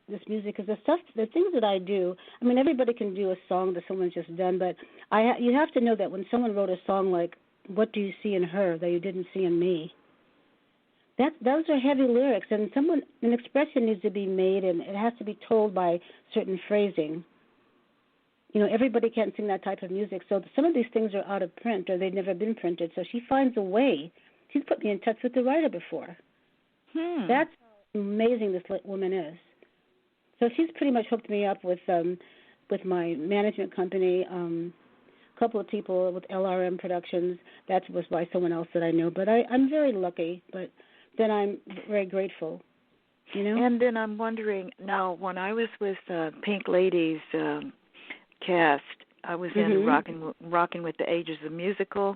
this music is the things that I do. I mean, everybody can do a song that someone's just done, but you have to know that when someone wrote a song like "What Do You See in Her" that you didn't see in me, those are heavy lyrics, and an expression needs to be made, and it has to be told by certain phrasing. You know, everybody can't sing that type of music, so some of these things are out of print or they've never been printed. So she finds a way. She's put me in touch with the writer before. That's how amazing this woman is. So she's pretty much hooked me up with my management company. A couple of people with LRM Productions. That was by someone else that I know. But I'm very lucky. But then I'm very grateful. You know.
And then I'm wondering now, when I was with Pink Ladies cast, I was in Rockin' with the Ages, the musical,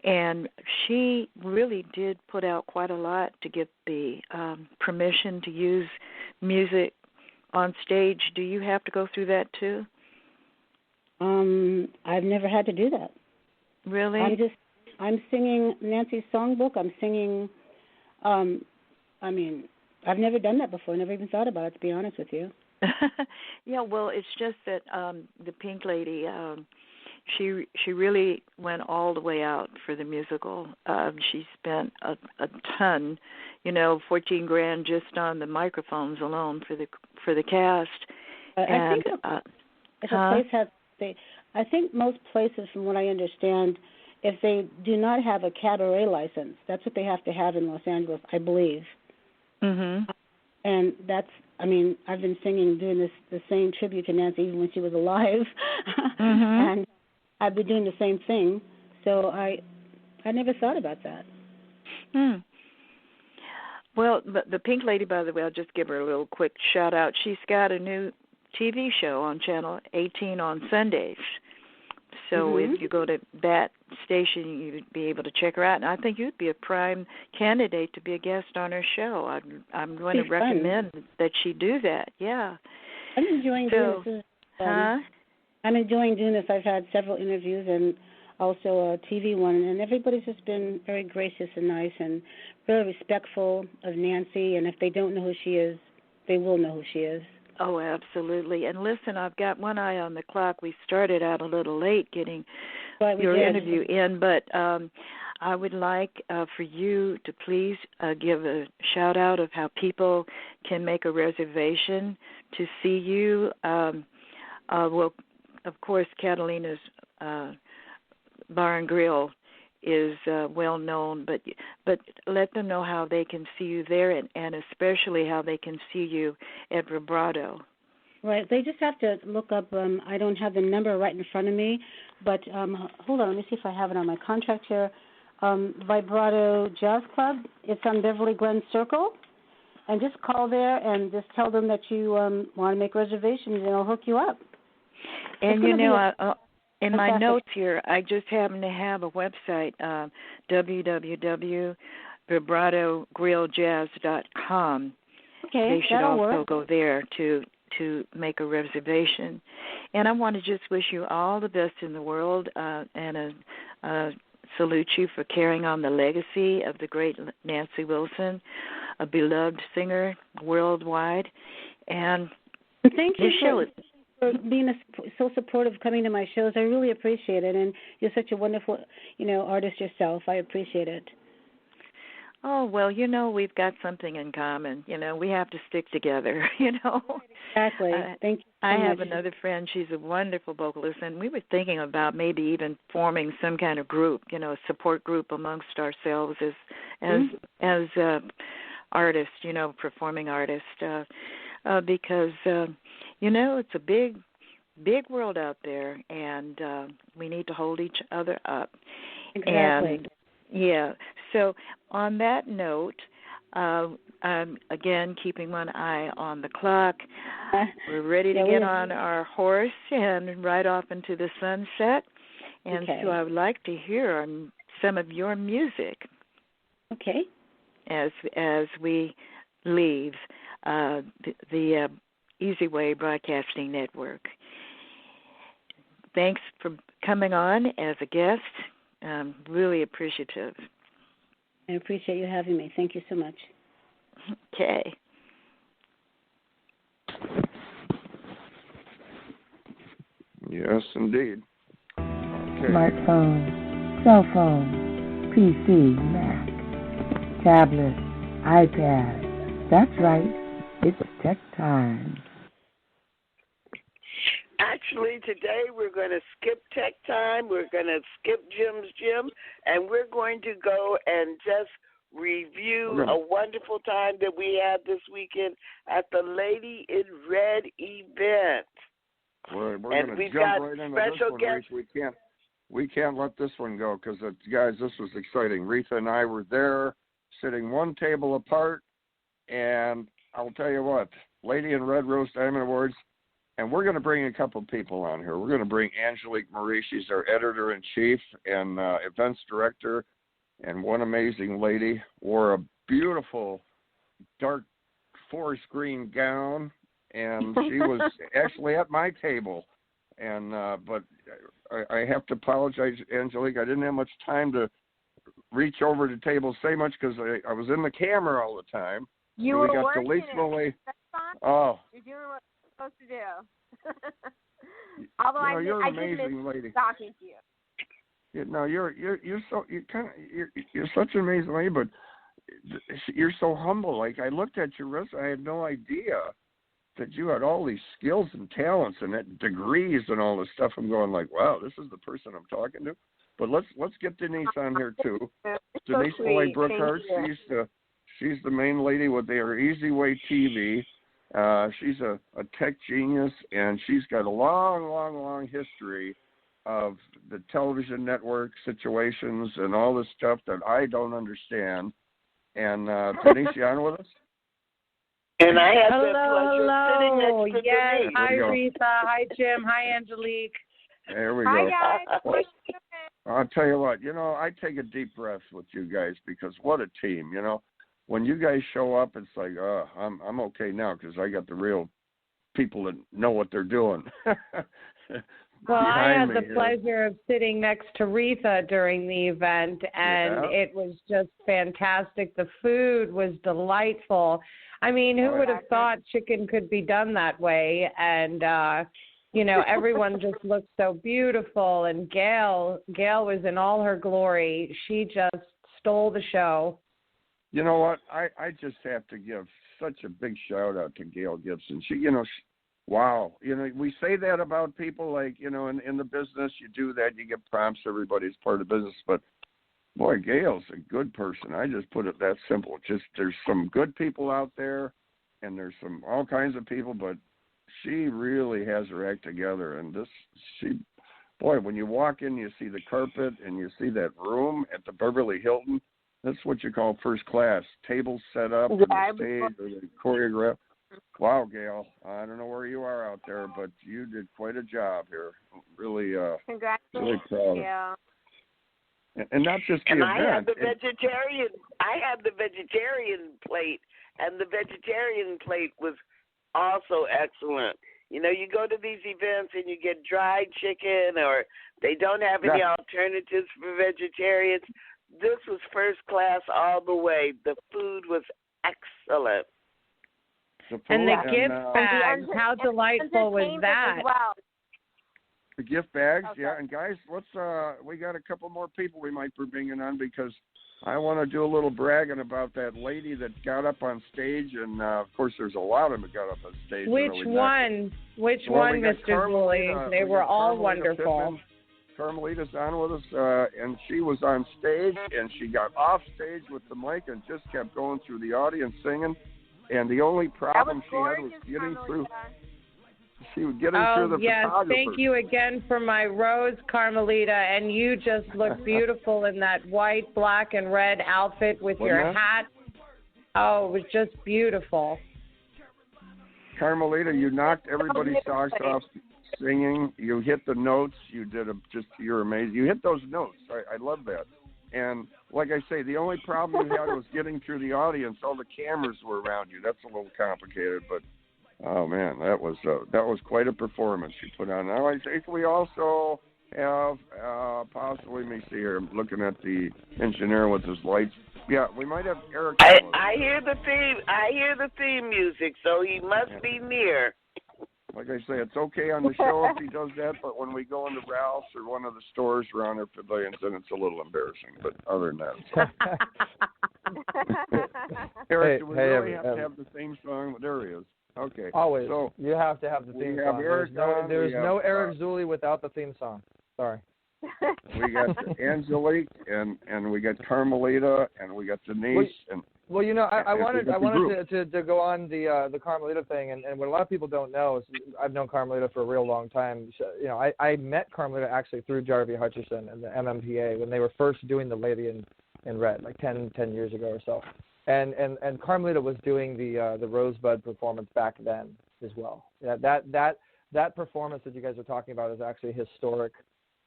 and she really did put out quite a lot to get the permission to use music on stage. Do you have to go through that too?
I've never had to do that.
Really?
I'm singing Nancy's songbook. I'm singing. I've never done that before. Never even thought about it, to be honest with you.
Yeah, well, it's just that the Pink Lady, she really went all the way out for the musical. She spent a ton, $14,000 just on the microphones alone for the cast.
I think if a place has, I think most places, from what I understand, if they do not have a cabaret license, that's what they have to have in Los Angeles, I believe. And that's, I've been doing the same tribute to Nancy even when she was alive, and I've been doing the same thing. So I never thought about that.
Well, the Pink Lady, by the way, I'll just give her a little quick shout out. She's got a new TV show on Channel 18 on Sundays. So if you go to that station, you'd be able to check her out. And I think you'd be a prime candidate to be a guest on her show. I'm going to recommend that she do that. Yeah.
I'm enjoying doing this. I'm enjoying doing this. I've had several interviews and also a TV one, and everybody's just been very gracious and nice and really respectful of Nancy. And if they don't know who she is, they will know who she is.
Oh, absolutely. And listen, I've got one eye on the clock. We started out a little late getting your interview in, but I would like for you to please give a shout-out of how people can make a reservation to see you. Well, of course, Catalina's Bar and Grill is well known, but let them know how they can see you there, and especially how they can see you at Vibrato.
Right. They just have to look up. I don't have the number right in front of me, but hold on. Let me see if I have it on my contract here. Vibrato Jazz Club. It's on Beverly Glen Circle, and just call there and just tell them that you want to make reservations, and they'll hook you up.
And in my notes here, I just happen to have a website, www.vibratogrilljazz.com.
Okay,
they should also
work.
Go there to make a reservation. And I want to just wish you all the best in the world and salute you for carrying on the legacy of the great Nancy Wilson, a beloved singer worldwide. And
thank you for being so supportive, coming to my shows. I really appreciate it, and you're such a wonderful, artist yourself. I appreciate it.
Oh, well, we've got something in common. We have to stick together,
Exactly. Thank you so
I have
much.
another friend. She's a wonderful vocalist, and we were thinking about maybe even forming some kind of group, a support group amongst ourselves as artists, performing artists, because it's a big world out there, and we need to hold each other up.
Exactly.
And, so on that note, I'm, again, keeping one eye on the clock. We're ready to get on our horse and ride off into the sunset. And so I would like to hear some of your music.
Okay.
As we leave the Easy Way Broadcasting Network. Thanks for coming on as a guest. Really appreciative.
I appreciate you having me. Thank you so much.
Okay.
Yes, indeed. Okay.
Smartphone, cell phone, PC, Mac, tablet,
iPad. That's right, it's tech time.
Actually, today we're going to skip tech time, we're going to skip Jim's Gym, and we're going to go and just review a wonderful time that we had this weekend at the Lady in Red event.
We're going to jump right into this one, Reese. We can't let this one go because, guys, this was exciting. Reatha and I were there, sitting one table apart, and I'll tell you what, Lady in Red Rose Diamond Awards, and we're going to bring a couple people on here. We're going to bring Angelique Marie. She's our editor-in-chief and events director, and one amazing lady. Wore a beautiful dark forest green gown, and she was actually at my table. And but I have to apologize, Angelique. I didn't have much time to reach over to table, say much, because I was in the camera all the time.
You were working it.
Oh.
You're doing what you're supposed to do. Although I did miss
lady.
talking to you.
No, you're such an amazing lady, but you're so humble. Like, I looked at your resume, I had no idea that you had all these skills and talents and degrees and all this stuff. I'm going like, wow, this is the person I'm talking to. But let's get Denise on here too. Denise Boyd Brookhart, she's the main lady with their Easy Way TV. She's a tech genius, and she's got a long history of the television network situations and all this stuff that I don't understand. And Denise, you on with us?
And I have
the
pleasure of sitting next to
Yes.
Denise.
Hi, Reatha. Hi, Jim. Hi, Angelique.
There we
Hi,
go.
guys.
Well, I'll tell you what, I take a deep breath with you guys because what a team, When you guys show up, it's like, I'm okay now because I got the real people that know what they're doing.
Well, I had the pleasure of sitting next to Reatha during the event, and it was just fantastic. The food was delightful. I mean, who would have thought chicken could be done that way? And, everyone just looked so beautiful. And Gail was in all her glory. She just stole the show.
You know what? I just have to give such a big shout out to Gail Gibson. Wow. We say that about people like, in the business, you do that, you get prompts, everybody's part of the business. But, boy, Gail's a good person. I just put it that simple. Just there's some good people out there, and there's all kinds of people, but she really has her act together. And when you walk in, you see the carpet, and you see that room at the Beverly Hilton. That's what you call first class. Tables set up, and the stage, or the choreograph. Wow, Gail. I don't know where you are out there, but you did quite a job here. Really,
congratulations,
really proud.
Yeah.
And not just the
event.
I
had the vegetarian plate, and the vegetarian plate was also excellent. You go to these events and you get dried chicken, or they don't have any alternatives for vegetarians. This was first class all the way. The food was excellent.
And the gift bags, how delightful was that?
Well.
The gift bags, and guys, we got a couple more people we might be bringing on because I want to do a little bragging about that lady that got up on stage, and of course there's a lot of them that got up on stage.
Which one, Mr. Zuley? They were all wonderful.
Pittman. Carmelita's on with us, and she was on stage, and she got off stage with the mic and just kept going through the audience singing. And the only problem she had was getting through. She was getting through the photographer.
Thank you again for my rose, Carmelita. And you just look beautiful in that white, black, and red outfit with your hat. Oh, it was just beautiful.
Carmelita, you knocked everybody's socks off singing. You hit the notes. You're amazing. You hit those notes. I love that. And like I say, the only problem you had was getting through the audience. All the cameras were around you. That's a little complicated, but oh man, that was quite a performance you put on. Now I think we also have possibly. Let me see here. I'm looking at the engineer with his lights. Yeah, we might have Eric.
I hear the theme. I hear the theme music, so he must be near.
Like I say, it's okay on the show if he does that, but when we go into Ralph's or one of the stores around our pavilions, then it's a little embarrassing. But other than that, Eric, do we really have to have the theme song? There he is. Okay.
Always.
So
you have to have the theme song. There's no Eric Zuley without the theme song. Sorry.
We got Angelique and we got Carmelita and we got Denise
Well, you know, I wanted to go on the Carmelita thing, and what a lot of people don't know is I've known Carmelita for a real long time. You know, I met Carmelita actually through Jarvie Hutcherson and the MMPA when they were first doing the Lady in Red, like 10 years ago or so. And Carmelita was doing the Rosebud performance back then as well. Yeah, that performance that you guys are talking about is actually historic.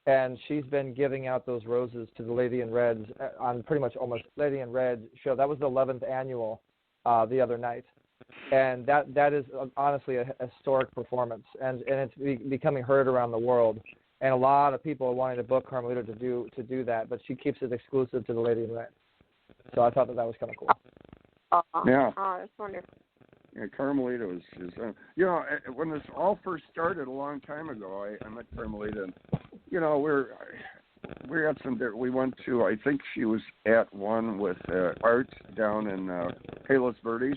And she's been giving out those roses to the Lady in Reds on pretty much almost Lady in Red show. That was the 11th annual the other night. And that is honestly a historic performance. And it's becoming heard around the world. And a lot of people are wanting to book Carmelita to do that, but she keeps it exclusive to the Lady in Red. So I thought that was kind of cool.
Yeah.
Oh, that's wonderful.
Yeah, Carmelita was you know, when this all first started a long time ago, I met Carmelita, and you know, we had some. We went to, I think she was at one with Art down in Palos Verdes.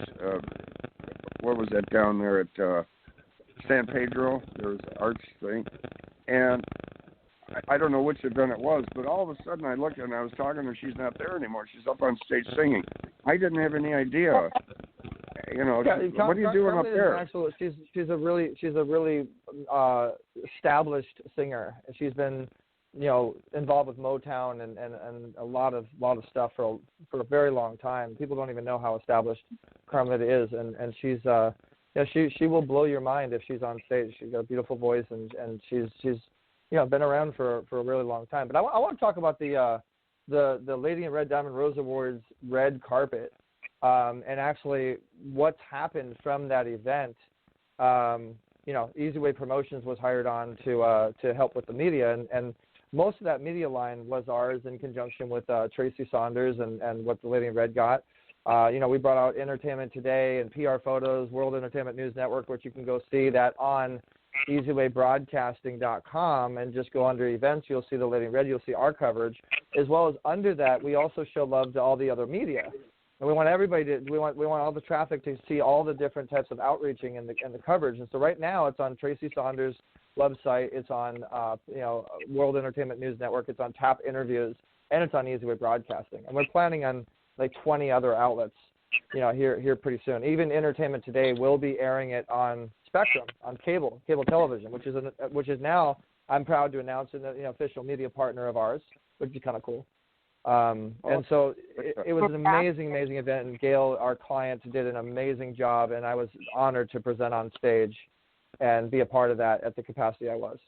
Where was that down there at San Pedro? There was Art's thing, and I don't know which event it was, but all of a sudden I looked and I was talking to her. She's not there anymore. She's up on stage singing. I didn't have any idea. You know, what are you doing up there? She's a really established singer. She's been, you know, involved with Motown and a lot of stuff for a very long time. People don't even know how established Carmelita is, and she's she will blow your mind if she's on stage. She's got a beautiful voice, and she's you know, been around for a really long time. But I want to talk about the Lady in Red Diamond Rose Awards red carpet. And actually, what's happened from that event, you know, Easy Way Promotions was hired on to help with the media, and most of that media line was ours in conjunction with Tracy Saunders and what the Lady in Red got. You know, we brought out Entertainment Today and PR Photos, World Entertainment News Network, which you can go see that on easywaybroadcasting.com, and just go under events. You'll see the Lady in Red. You'll see our coverage, as well as under that, we also show love to all the other media. And we want everybody we want all the traffic to see all the different types of outreaching and the coverage. And so right now it's on Tracy Saunders' website, it's on you know, World Entertainment News Network, it's on Tap Interviews, and it's on Easy Way Broadcasting. And we're planning on like 20 other outlets, you know, here pretty soon. Even Entertainment Today will be airing it on Spectrum, on cable television, which is now, I'm proud to announce, an official media partner of ours, which is kind of cool. And so it was an amazing event, and Gail, our client, did an amazing job, and I was honored to present on stage and be a part of that at the capacity I was.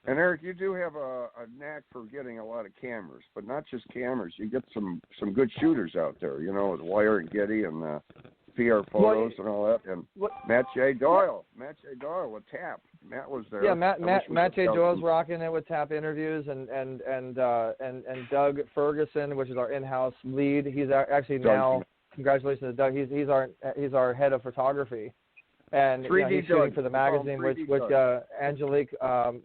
And Eric, you do have a knack for getting a lot of cameras, but not just cameras. You get some good shooters out there, you know, with Wire and Getty and PR Photos and all that. And Matt J. Doyle with Tap. Matt was there.
Yeah, Matt J. Doyle's rocking it with Tap Interviews, and Doug Ferguson, which is our in-house lead. He's actually now, congratulations to Doug. He's our head of photography, and you know, he's shooting for the magazine, which Angelique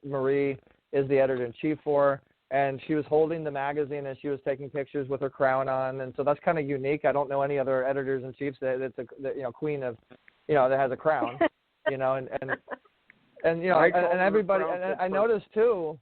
Marie is the editor-in-chief for. And she was holding the magazine and she was taking pictures with her crown on, and so that's kind of unique. I don't know any other editors-in-chiefs that's queen of, you know, that has a crown, you know, and you know, and everybody. And I noticed too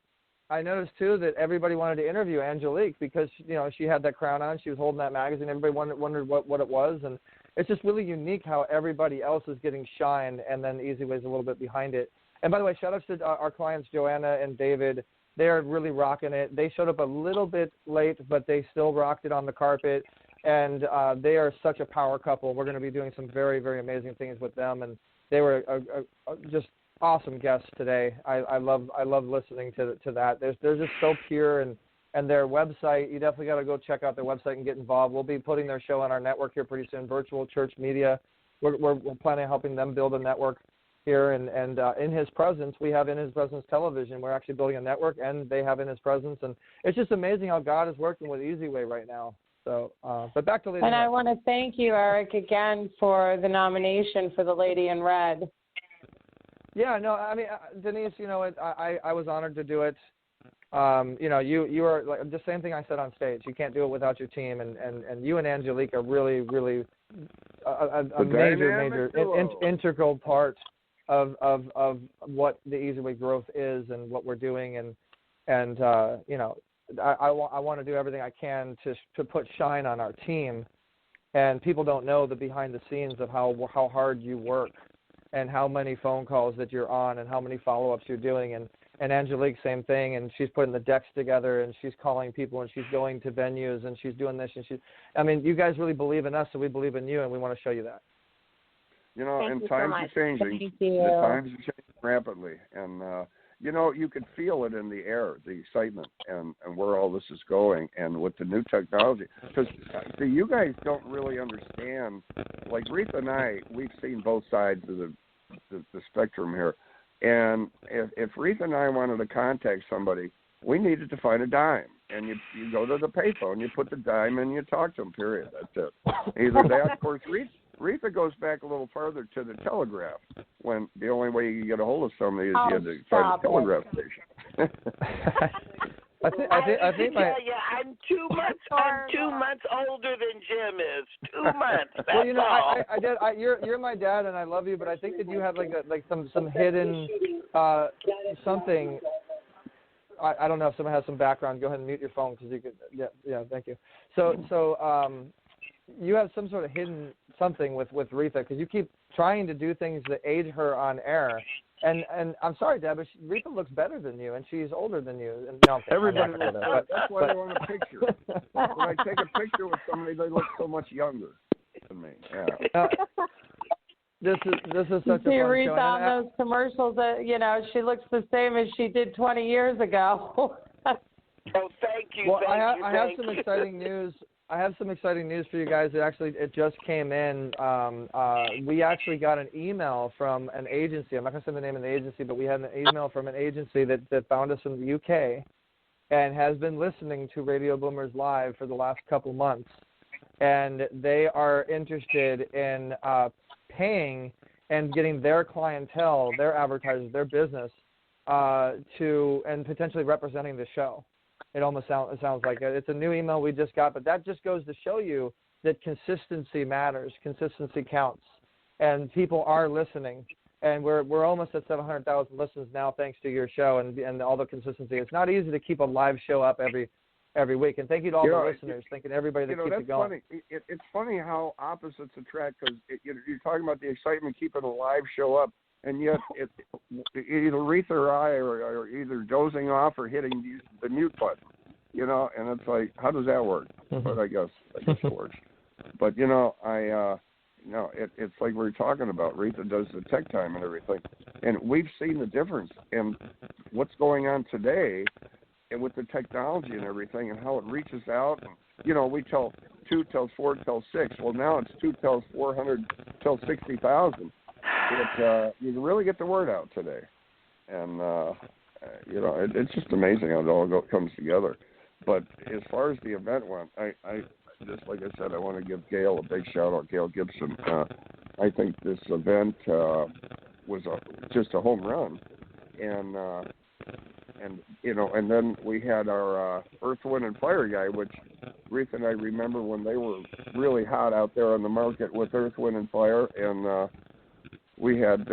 that everybody wanted to interview Angelique because, you know, she had that crown on, she was holding that magazine. Everybody wondered what it was, and it's just really unique how everybody else is getting shine, and then Easy Way's a little bit behind it. And by the way, shout outs to our clients Joanna and David. They're really rocking it. They showed up a little bit late, but they still rocked it on the carpet. And they are such a power couple. We're going to be doing some very, very amazing things with them. And they were just awesome guests today. I love listening to that. They're just so pure, and their website, you definitely got to go check out their website and get involved. We'll be putting their show on our network here pretty soon, Virtual Church Media. We're planning on helping them build a network here, and in his presence, we have In His Presence Television. We're actually building a network, and they have In His Presence, and it's just amazing how God is working with Easy Way right now. So, but back to Lady in Red.
And I want to thank you, Eric, again for the nomination for the Lady in Red.
Yeah, no, I mean, Denise, you know, I was honored to do it. you are like the same thing I said on stage. You can't do it without your team, and you and Angelique are really, really a major integral part of what the Easy Way growth is and what we're doing, and I want to do everything I can to put shine on our team, and people don't know the behind the scenes of how hard you work, and how many phone calls that you're on, and how many follow-ups you're doing, and Angelique, same thing, and she's putting the decks together, and she's calling people, and she's going to venues, and she's doing this, and you guys really believe in us, so we believe in you, and we want to show you that.
And times are changing. The times are changing rapidly, and you can feel it in the air, the excitement, and where all this is going, and with the new technology. Because you guys don't really understand. Like Reatha and I, we've seen both sides of the spectrum here. And if Reatha and I wanted to contact somebody, we needed to find a dime. And you go to the payphone, you put the dime in, you talk to them, period. That's it. Either that, of course, Reatha goes back a little farther to the telegraph, when the only way you can get a hold of somebody is you had to try the telegraph station.
I think I'm 2 months. I'm 2 months older than Jim is. 2 months. That's
all. You're my dad, and I love you, but I think that you have like some hidden something. I don't know if someone has some background. Go ahead and mute your phone because you could. Yeah. Thank you. So you have some sort of hidden something with Reatha, because you keep trying to do things that aid her on air. And I'm sorry, Deb, but Reatha looks better than you, and she's older than you. And
everybody looks better. That's why they want a picture. When I take a picture with somebody, they look so much younger than me. Yeah.
This is such a fun show.
Reatha on those commercials that she looks the same as she did 20 years ago.
Oh, thank you.
Well, I have some exciting news. I have some exciting news for you guys. It just came in. We actually got an email from an agency. I'm not going to say the name of the agency, but we had an email from an agency that found us in the UK and has been listening to Radio Boomers Live for the last couple months. And they are interested in paying and getting their clientele, their advertisers, their business, and potentially representing the show. It almost sounds like it. It's a new email we just got, but that just goes to show you that consistency matters, consistency counts, and people are listening. And we're almost at 700,000 listens now, thanks to your show and all the consistency. It's not easy to keep a live show up every week. And thank you to all the listeners. Thank you to everybody that keeps it going.
Funny. It's funny how opposites attract, because you're talking about the excitement keeping a live show up, and yet either Reatha or I are either dozing off or hitting the mute button, and it's like, how does that work? But I guess it works. But, it's like we were talking about. Reatha does the tech time and everything, and we've seen the difference in what's going on today and with the technology and everything and how it reaches out. And, we tell 2 tells 4 tells 6. Well, now it's 2 tells 400 tells 60,000. You can really get the word out today, and it's just amazing how it all comes together. But as far as the event went, I just like I said, I want to give Gail a big shout out, Gail Gibson. I think this event was just a home run, and then we had our Earth, Wind, and Fire guy, which Reatha and I remember when they were really hot out there on the market with Earth, Wind, and Fire, and we had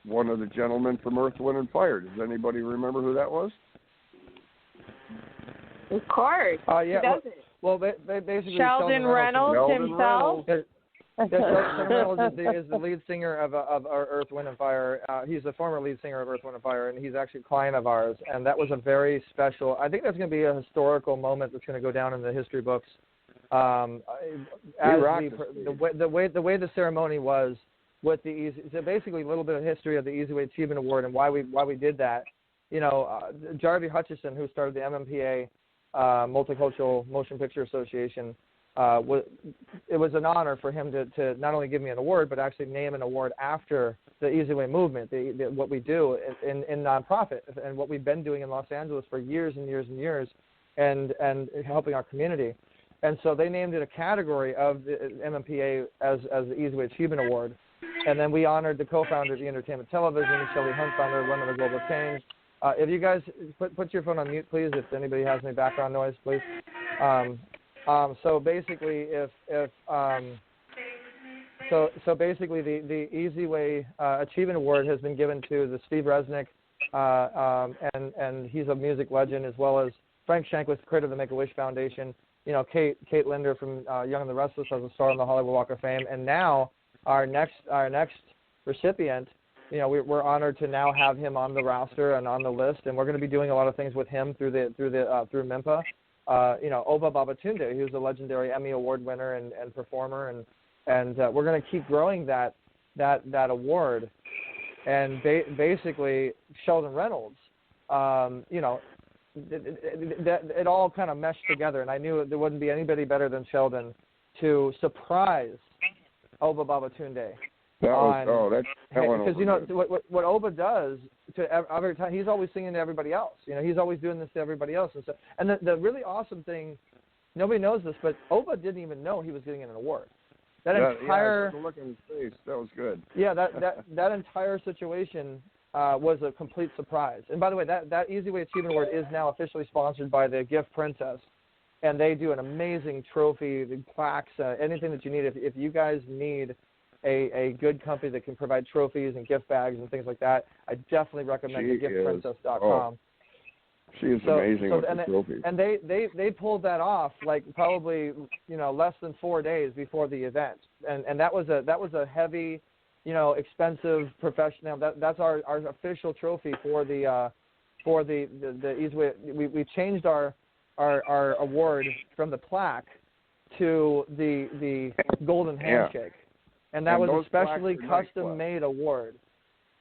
one of the gentlemen from Earth, Wind, and Fire. Does anybody remember who that was?
Of course.
Yeah. Well, they basically
Sheldon Reynolds himself.
Sheldon Reynolds is the lead singer of Earth, Wind, and Fire. He's the former lead singer of Earth, Wind, and Fire, and he's actually a client of ours. And that was a very special. I think that's going to be a historical moment that's going to go down in the history books. The way the ceremony was. With the Easy, so basically a little bit of history of the Easy Way Achievement Award and why we did that. Jarvie Hutchison, who started the MMPA, Multicultural Motion Picture Association, it was an honor for him to not only give me an award but actually name an award after the Easy Way movement, what we do in nonprofit and what we've been doing in Los Angeles for years and years and years, and helping our community. And so they named it a category of the MMPA as the Easy Way Achievement Award. And then we honored the co-founder of the Entertainment Television, Shelley Hunt, founder of Women of Global Change, If you guys put your phone on mute, please. If anybody has any background noise, please. So basically, so basically, the Easy Way Achievement Award has been given to the Steve Resnick, and he's a music legend, as well as Frank Shankwitz, creator of the Make-A-Wish Foundation. You know, Kate Linder from Young and the Restless as a star on the Hollywood Walk of Fame, and now our next recipient. You know, we're honored to now have him on the roster and on the list, and we're going to be doing a lot of things with him through MIMPA. You know, Oba Babatunde, who's a legendary Emmy Award winner and performer, and we're going to keep growing that award. And basically, Sheldon Reynolds, you know, it all kind of meshed together, and I knew there wouldn't be anybody better than Sheldon to surprise Oba Babatunde. Because you know what Oba does to every time, he's always singing to everybody else. You know, he's always doing this to everybody else, and so. And the really awesome thing, nobody knows this, but Oba didn't even know he was getting an award. That entire
look at his face, that was good.
Yeah, that entire situation was a complete surprise. And by the way, that Easy Way Achievement Award is now officially sponsored by the Gift Princess, and they do an amazing trophy, the plaques, anything that you need. If you guys need a good company that can provide trophies and gift bags and things like that, I definitely recommend thegiftprincess.com.
She is amazing with the trophies.
And they pulled that off like probably, you know, less than 4 days before the event, and that was a heavy, you know, expensive professional. That's our official trophy for the Easy Way. We changed our award from the plaque to the golden handshake. And that was a specially custom-made award.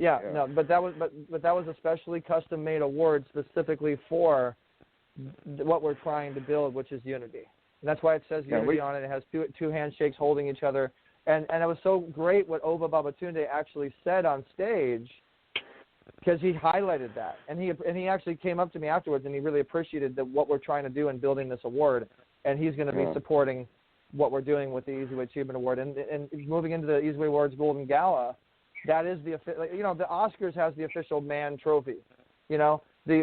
But that was a specially custom-made award specifically for what we're trying to build, which is unity. And that's why it says unity on it. It has two handshakes holding each other. And it was so great what Oba Babatunde actually said on stage, because he highlighted that. And he actually came up to me afterwards, and he really appreciated what we're trying to do in building this award. And he's going to be supporting what we're doing with the Easy Way Achievement Award, and moving into the Easy Way Awards Golden Gala, that is the Oscars has the official man trophy, you know, the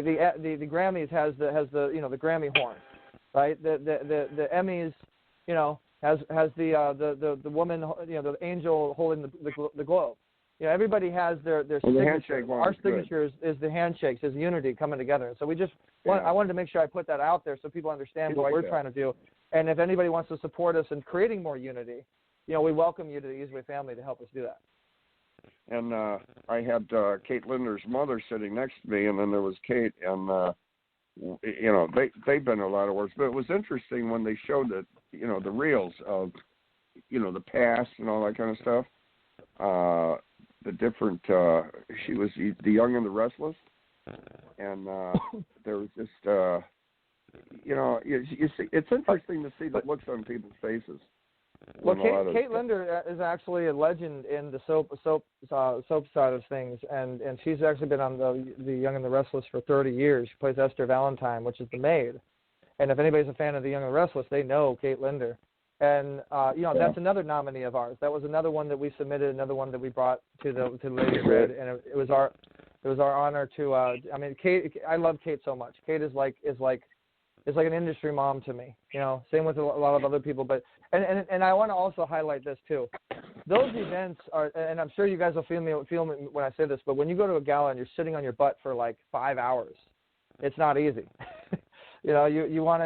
Grammys has the you know, the Grammy horn, right? The Emmys, you know, has the woman, you know, the angel holding the globe. You know, everybody has their signature. Our signature is the handshakes, is unity coming together. So we just I wanted to make sure I put that out there so people understand what we're trying to do. And if anybody wants to support us in creating more unity, you know, we welcome you to the Easy Way family to help us do that.
And I had Kate Linder's mother sitting next to me, and then there was Kate, and you know, they've been a lot of works. But it was interesting when they showed the, you know, the reels of, you know, the past and all that kind of stuff. The different, she was the Young and the Restless, and there was just, you know, you see, it's interesting to see the looks on people's faces.
Well, Kate Linder is actually a legend in the soap side of things, and she's actually been on the Young and the Restless for 30 years. She plays Esther Valentine, which is the maid. And if anybody's a fan of the Young and the Restless, they know Kate Linder. And you know, that's another nominee of ours. That was another one that we submitted, another one that we brought to the Lady Red, and it was our honor to. I mean, Kate, I love Kate so much. Kate is like an industry mom to me. You know, same with a lot of other people. But and I want to also highlight this too. Those events are, and I'm sure you guys will feel me when I say this, but when you go to a gala and you're sitting on your butt for like 5 hours, it's not easy. You know, you want,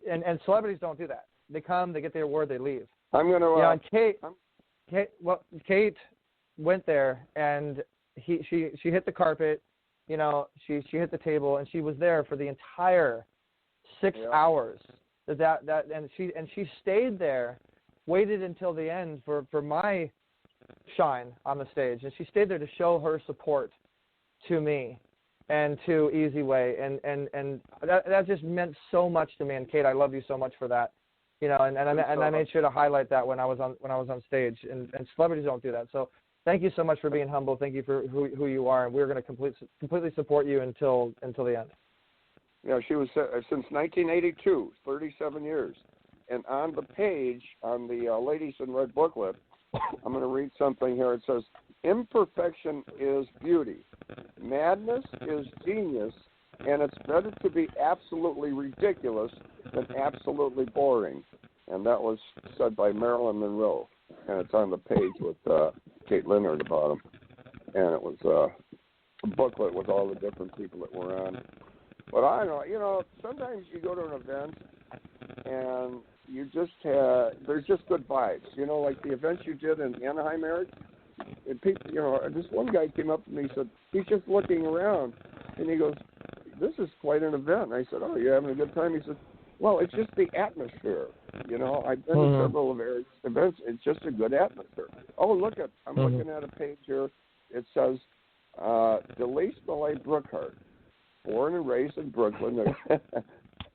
and celebrities don't do that. They come, they get their award, they leave.
I'm going to.
You know, Kate went there, and she hit the carpet. You know, she hit the table, and she was there for the entire 6 hours. And she stayed there, waited until the end for my shine on the stage, and she stayed there to show her support to me and to Easy Way, and that just meant so much to me. And Kate, I love you so much for that. You know, and I made sure to highlight that when I was on stage, and celebrities don't do that. So thank you so much for being humble. Thank you for who you are, and we're going to completely support you until the end.
Yeah, she was since 1982, 37 years. And on the page, on the Ladies in Red booklet, I'm going to read something here. It says, Imperfection is beauty. Madness is genius, and it's better to be absolutely ridiculous than absolutely boring. And that was said by Marilyn Monroe, and it's on the page with Kate Leonard at the bottom. And it was a booklet with all the different people that were on. But I don't know, sometimes you go to an event and you just there's just good vibes. Like the events you did in Anaheim, Eric. And people, this one guy came up to me and said, he's just looking around, and he goes, this is quite an event. And I said, oh, you're having a good time? He said, well, it's just the atmosphere. I've been to several of Eric's events. It's just a good atmosphere. Oh, I'm looking at a page here. It says, Delise Millay Brookhart, born and raised in Brooklyn.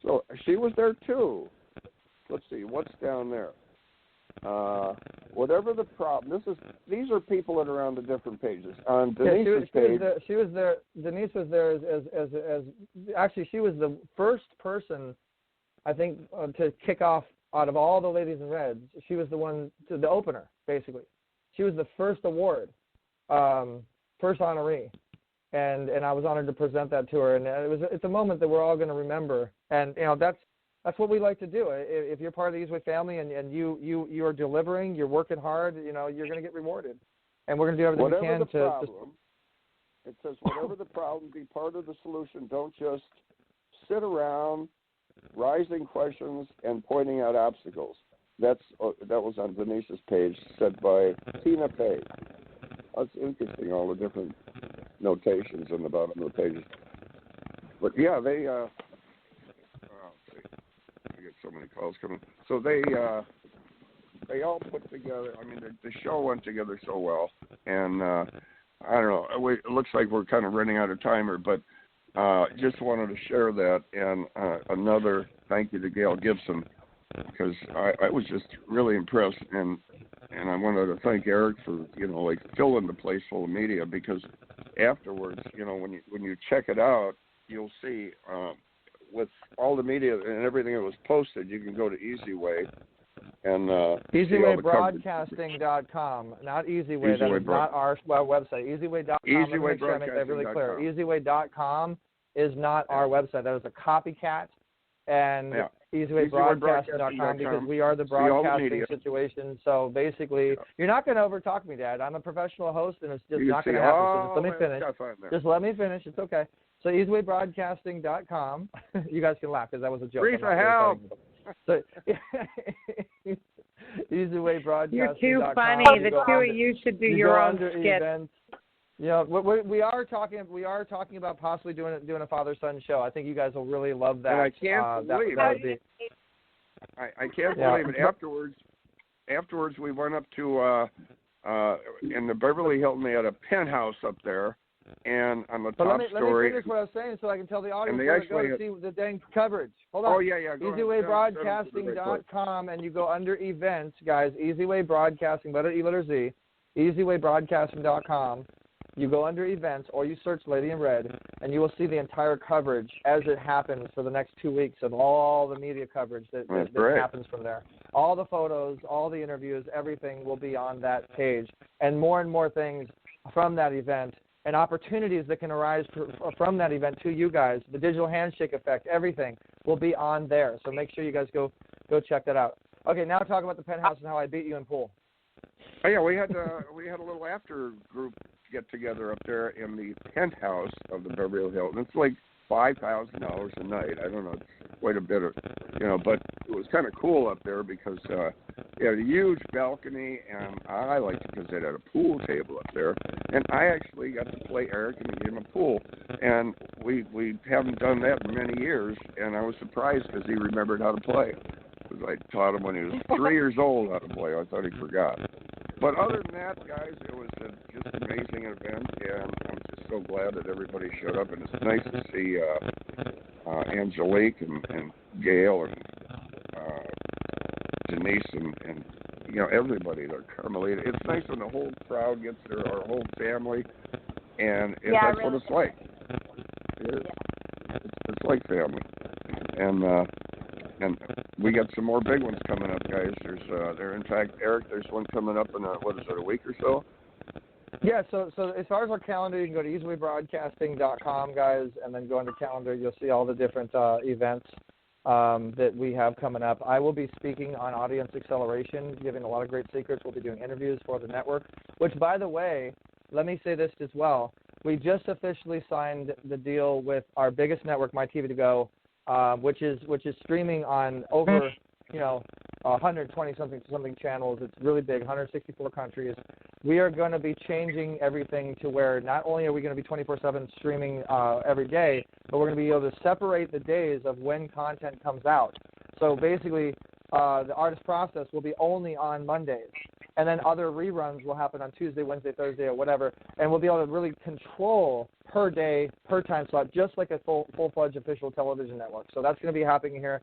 So she was there too. Let's see, what's down there? Whatever the problem, these are people that are on the different pages. On Denise's page,
she was there. Denise was there as actually she was the first person, I think, to kick off out of all the ladies in red. She was the opener, basically. She was the first award, first honoree, and I was honored to present that to her. And it's a moment that we're all going to remember. And that's what we like to do. If you're part of the Eastway family and you are delivering, you're working hard, you're going to get rewarded. And we're going to do everything we can
It says, whatever the problem, be part of the solution. Don't just sit around raising questions and pointing out obstacles. That was on Denise's page, said by Tina Page. That's interesting, all the different notations on the bottom of the pages. But yeah, they I get so many calls coming. So they all put together. I mean, the show went together so well, and I don't know. It looks like we're kind of running out of time here, but just wanted to share that. And another thank you to Gail Gibson, because I was just really impressed, and I wanted to thank Eric for filling the place full of media, because afterwards, when you check it out, you'll see. With all the media and everything that was posted, you can go to EasyWay and
EasyWayBroadcasting.com, not EasyWay. That is not our website. EasyWay.com.
EasyWayBroadcasting.com.
Make that really clear. EasyWay.com is not our website. That is a copycat. And EasyWayBroadcasting.com, because we are the broadcasting situation. So basically, you're not going to overtalk me, Dad. I'm a professional host, and it's just not going to happen. So just let me finish. Just let me finish. It's okay. So EasyWayBroadcasting.com. You guys can laugh because that was a joke.
Reatha, help!
So, EasyWayBroadcasting.com.
You're too funny. The two of you should do your own skit.
We are talking about possibly doing a father-son show. I think you guys will really love that.
And I can't believe it. I can't believe it. Afterwards, we went up to in the Beverly Hilton. They had a penthouse up there, and on the top story.
Let me finish what I was saying so I can tell the audience where to go to see the dang coverage. Hold on.
Oh yeah.
EasyWayBroadcasting.com, and you go under events, guys. EasyWay Broadcasting, letter E, letter Z. EasyWayBroadcasting.com. You go under events, or you search Lady in Red, and you will see the entire coverage as it happens for the next 2 weeks of all the media coverage that happens from there. All the photos, all the interviews, everything will be on that page. And more things from that event and opportunities that can arise from that event to you guys, the digital handshake effect, everything will be on there. So make sure you guys go check that out. Okay, now talk about the penthouse and how I beat you in pool.
Oh yeah, we had a little after group get together up there in the penthouse of the Beverly Hilton. It's like $5,000 a night. I don't know, it's quite a bit of, but it was kind of cool up there because it had a huge balcony, and I liked it because it had a pool table up there. And I actually got to play Eric in the game of pool, and we haven't done that in many years. And I was surprised because he remembered how to play. Because I taught him when he was 3 years old how to play. I thought he forgot. But other than that, guys, it was just an amazing event, and I'm just so glad that everybody showed up. And it's nice to see Angelique and Gail and Denise and everybody there, Carmelita. It's nice when the whole crowd gets there, our whole family, and that's what it's like. It is. It's like family. And we got some more big ones coming up, guys. In fact, Eric, there's one coming up in a week or so.
Yeah, so as far as our calendar, you can go to easywayBroadcasting.com, guys, and then go into calendar. You'll see all the different events that we have coming up. I will be speaking on audience acceleration, giving a lot of great secrets. We'll be doing interviews for the network, which, by the way, let me say this as well. We just officially signed the deal with our biggest network, MyTV2Go, which is streaming on over 120 something channels. It's really big, 164 countries. We are going to be changing everything to where not only are we going to be 24/7 streaming every day, but we're going to be able to separate the days of when content comes out. So basically, the artist process will be only on Mondays, and then other reruns will happen on Tuesday, Wednesday, Thursday, or whatever, and we'll be able to really control per day, per time slot, just like a full-fledged official television network. So that's going to be happening here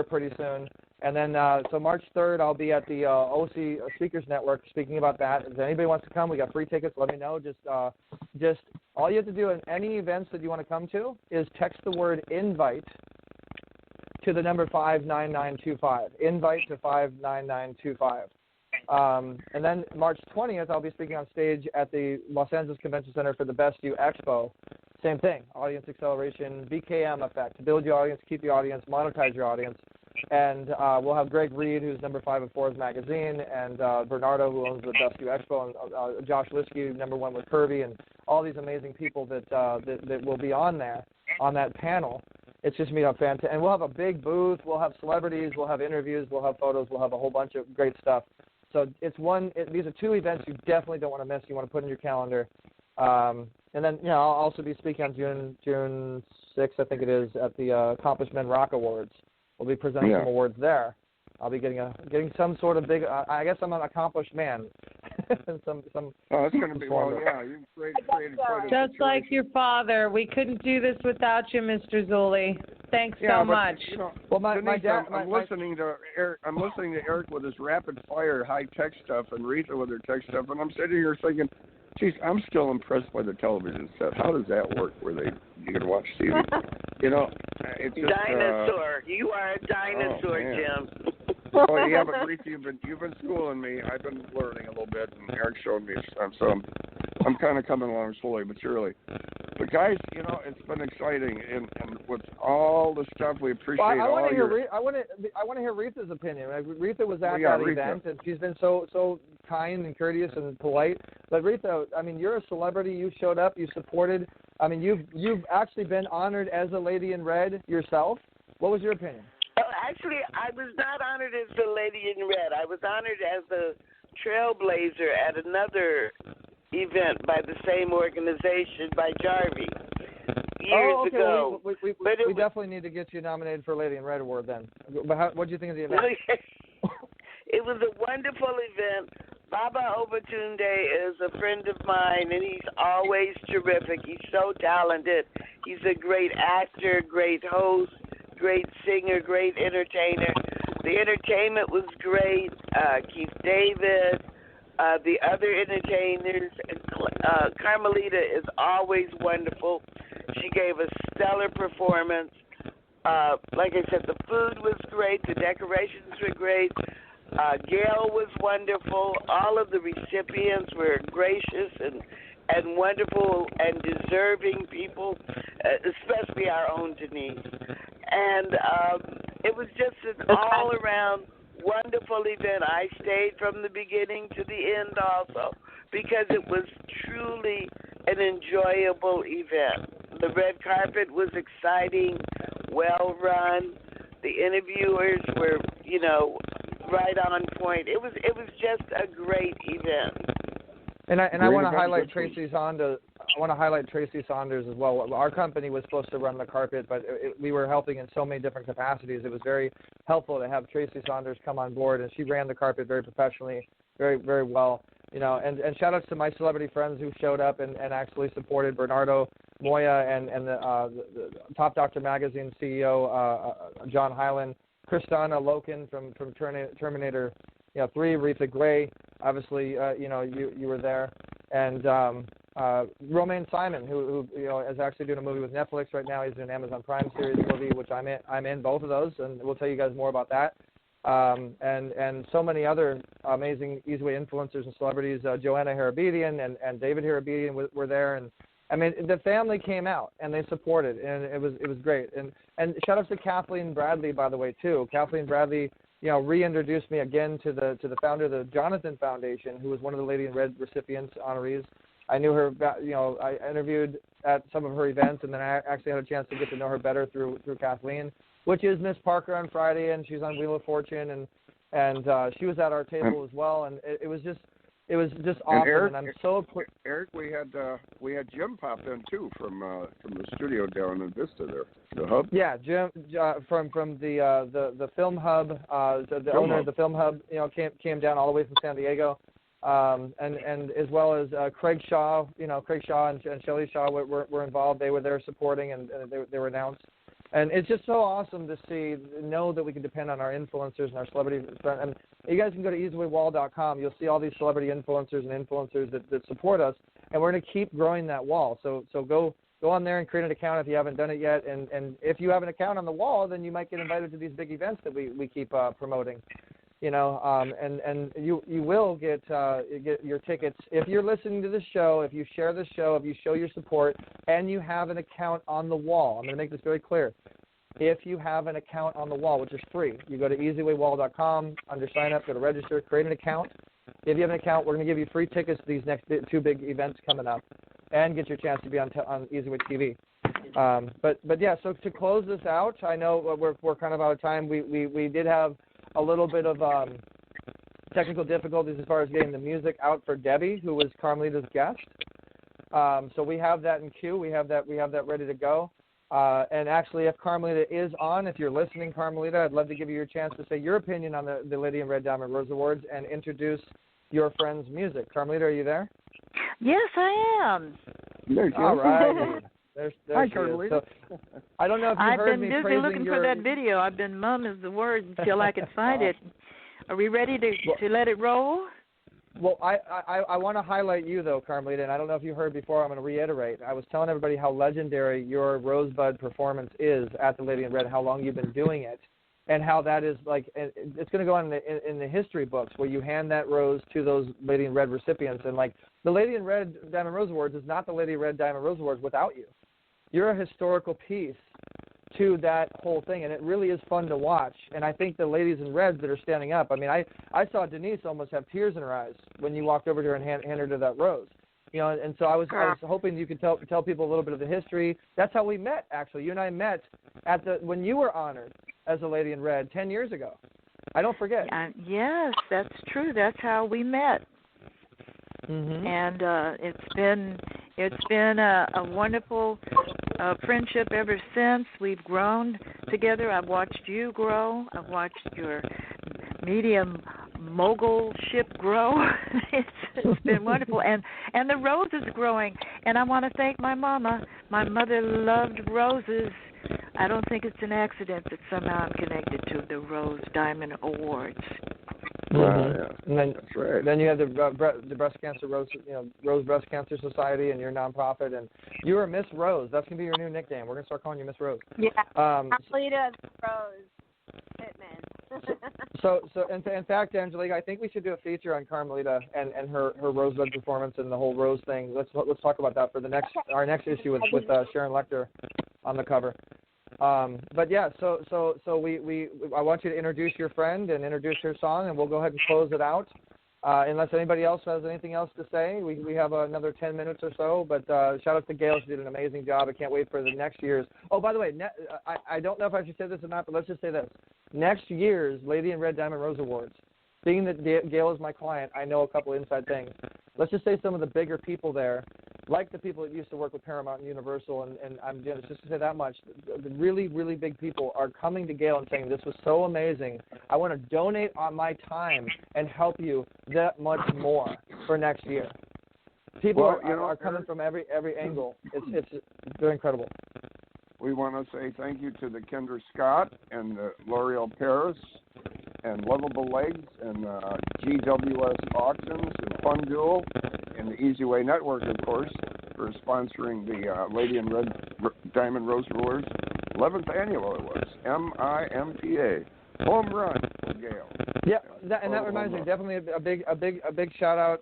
pretty soon. And then, so March 3rd, I'll be at the OC Speakers Network speaking about that. If anybody wants to come, we got free tickets. Let me know. Just all you have to do in any events that you want to come to is text the word invite to the number 59925. Invite to 59925. And then March 20th, I'll be speaking on stage at the Los Angeles Convention Center for the Best You Expo. Same thing, audience acceleration, BKM effect, build your audience, keep your audience, monetize your audience. And we'll have Greg Reed, who's number 5 of Forbes magazine, and Bernardo, who owns the Best You Expo, and Josh Liskey, number 1 with Kirby, and all these amazing people that will be on there, on that panel. It's just me up fantastic. And we'll have a big booth, we'll have celebrities, we'll have interviews, we'll have photos, we'll have a whole bunch of great stuff. So these are 2 events you definitely don't want to miss. You want to put in your calendar. And then, I'll also be speaking on June 6th, I think it is, at the Accomplished Men Rock Awards. We'll be presenting some awards there. I'll be getting some sort of big. I guess I'm an accomplished man. some.
Oh, it's going to be you've created quite a
just like your father. We couldn't do this without you, Mr. Zuley. Thanks so much.
Well, my dad. I'm listening to Eric with his rapid fire high tech stuff and Reatha with her tech stuff, and I'm sitting here thinking, geez, I'm still impressed by the television set. How does that work where you can watch TV? It's just
dinosaur. You are a dinosaur, Jim.
Oh yeah, but Reatha, you've been schooling me. I've been learning a little bit, and Eric showed me some. So I'm kind of coming along slowly but surely. But guys, it's been exciting, and with all the stuff, we appreciate.
I want to hear Reatha's opinion. Reatha was at that event, and she's been so kind and courteous and polite. But Reatha, you're a celebrity. You showed up. You supported. You've actually been honored as a lady in red yourself. What was your opinion?
Actually, I was not honored as the lady in red. I was honored as a trailblazer at another event by the same organization, by Jarvie, years ago.
Well, we definitely need to get you nominated for Lady in Red Award then. But what did you think of the event?
It was a wonderful event. Baba Obatunde is a friend of mine, and he's always terrific. He's so talented. He's a great actor, great host, great singer, great entertainer. The entertainment was great. Keith David, the other entertainers. Carmelita is always wonderful. She gave a stellar performance. Like I said, the food was great. The decorations were great. Gail was wonderful. All of the recipients were gracious and wonderful and deserving people, especially our own Denise. And it was just an all-around wonderful event. I stayed from the beginning to the end also because it was truly an enjoyable event. The red carpet was exciting, well run. The interviewers were, right on point. It was just a great event.
And I want to highlight Tracy Saunders. I want to highlight Tracy Saunders as well. Our company was supposed to run the carpet, but we were helping in so many different capacities. It was very helpful to have Tracy Saunders come on board, and she ran the carpet very professionally, very, very well. And shout outs to my celebrity friends who showed up and actually supported Bernardo Moya and the Top Doctor Magazine CEO John Hyland, Kristana Loken from Terminator 3, Reatha Gray, obviously, you were there, and Romain Simon, who is actually doing a movie with Netflix right now. He's in an Amazon Prime series movie, which I'm in both of those, and we'll tell you guys more about that. and so many other amazing Easyway influencers and celebrities. Joanna Hairabedian and David Hairabedian were there, and I mean the family came out and they supported, and it was great. And shout out to Kathleen Bradley, by the way, too. Kathleen Bradley, reintroduced me again to the founder of the Jonathan Foundation, who was one of the Lady in Red recipients, honorees. I knew her, I interviewed at some of her events, and then I actually had a chance to get to know her better through Kathleen, which is Miss Parker on Friday, and she's on Wheel of Fortune, and she was at our table as well, and it was just awesome.
Eric,
and I'm so
Eric, we had Jim pop in too from the studio down in Vista there, the hub.
Yeah, Jim from the Film Hub, the owner of the Film Hub, came down all the way from San Diego. And as well as Craig Shaw, Craig Shaw and Shelley Shaw were involved. They were there supporting, and they were announced. And it's just so awesome to know that we can depend on our influencers and our celebrities. And you guys can go to easywaywall.com. You'll see all these celebrity influencers and influencers that support us, and we're going to keep growing that wall. So go on there and create an account if you haven't done it yet. And if you have an account on the wall, then you might get invited to these big events that we keep promoting. And you will get your tickets if you're listening to this show, if you share this show, if you show your support, and you have an account on the wall. I'm going to make this very clear. If you have an account on the wall, which is free, you go to easywaywall.com, under sign up, go to register, create an account. If you have an account, we're going to give you free tickets to these next two big events coming up, and get your chance to be on Easyway TV. But yeah, so to close this out, I know we're kind of out of time. We did have a little bit of technical difficulties as far as getting the music out for Debbie, who was Carmelita's guest. So we have that in queue. We have that ready to go. And actually, if Carmelita is on, if you're listening, Carmelita, I'd love to give you your chance to say your opinion on the Lady in Red Diamond Rose Awards and introduce your friend's music. Carmelita, are you there?
Yes, I am.
All right. There
Hi,
she
Carmelita.
is. So, I don't know if you heard me
I've been busy looking for that video. I've been mum is the word until I can find it. Are we ready to let it roll?
Well, I want to highlight you, though, Carmelita, and I don't know if you heard before. I'm going to reiterate. I was telling everybody how legendary your Rosebud performance is at the Lady in Red, how long you've been doing it, and how that is like it's going to go on in the history books where you hand that rose to those Lady in Red recipients. And like the Lady in Red Diamond Rose Awards is not the Lady in Red Diamond Rose Awards without you. You're a historical piece to that whole thing, and it really is fun to watch. And I think the ladies in reds that are standing up, I mean, I saw Denise almost have tears in her eyes when you walked over to her and handed her that rose. And so I was hoping you could tell people a little bit of the history. That's how we met, actually. You and I met when you were honored as a Lady in Red 10 years ago. I don't forget.
Yes, that's true. That's how we met.
Mm-hmm.
And it's been a wonderful friendship ever since. We've grown together. I've watched you grow. I've watched your medium mogul ship grow. It's been wonderful, and the rose is growing. And I want to thank my mama. My mother loved roses. I don't think it's an accident that somehow I'm connected to the Rose Diamond Awards.
Mm-hmm. And then,
that's right.
Then you have the breast cancer Rose Breast Cancer Society and your nonprofit, and you are Miss Rose. That's gonna be your new nickname. We're gonna start calling you Miss Rose.
Yeah. Carmelita Rose Pittman.
So in fact, Angelique, I think we should do a feature on Carmelita and her Rosebud performance and the whole Rose thing. Let's talk about that for our next issue with Sharon Lecter on the cover. But yeah, so I want you to introduce your friend and introduce her song, and we'll go ahead and close it out. Unless anybody else has anything else to say, we have another 10 minutes or so. But shout out to Gail; she did an amazing job. I can't wait for the next year's. Oh, by the way, I don't know if I should say this or not, but let's just say this: next year's Lady in Red Diamond Rose Awards. Being that Gail is my client, I know a couple inside things. Let's just say some of the bigger people there, like the people that used to work with Paramount and Universal, and I'm just to say that much, the really, really big people are coming to Gail and saying, this was so amazing. I want to donate on my time and help you that much more for next year. People are coming from every angle. It's they're incredible.
We want to say thank you to the Kendra Scott and L'Oreal Paris and Lovable Legs and GWS Auctions and Fun Duel and the Easy Way Network, of course, for sponsoring the Lady in Red Diamond Rose Awards. 11th annual it was, MIMPA. home run for Gail.
Yeah, that reminds me. Definitely a big shout out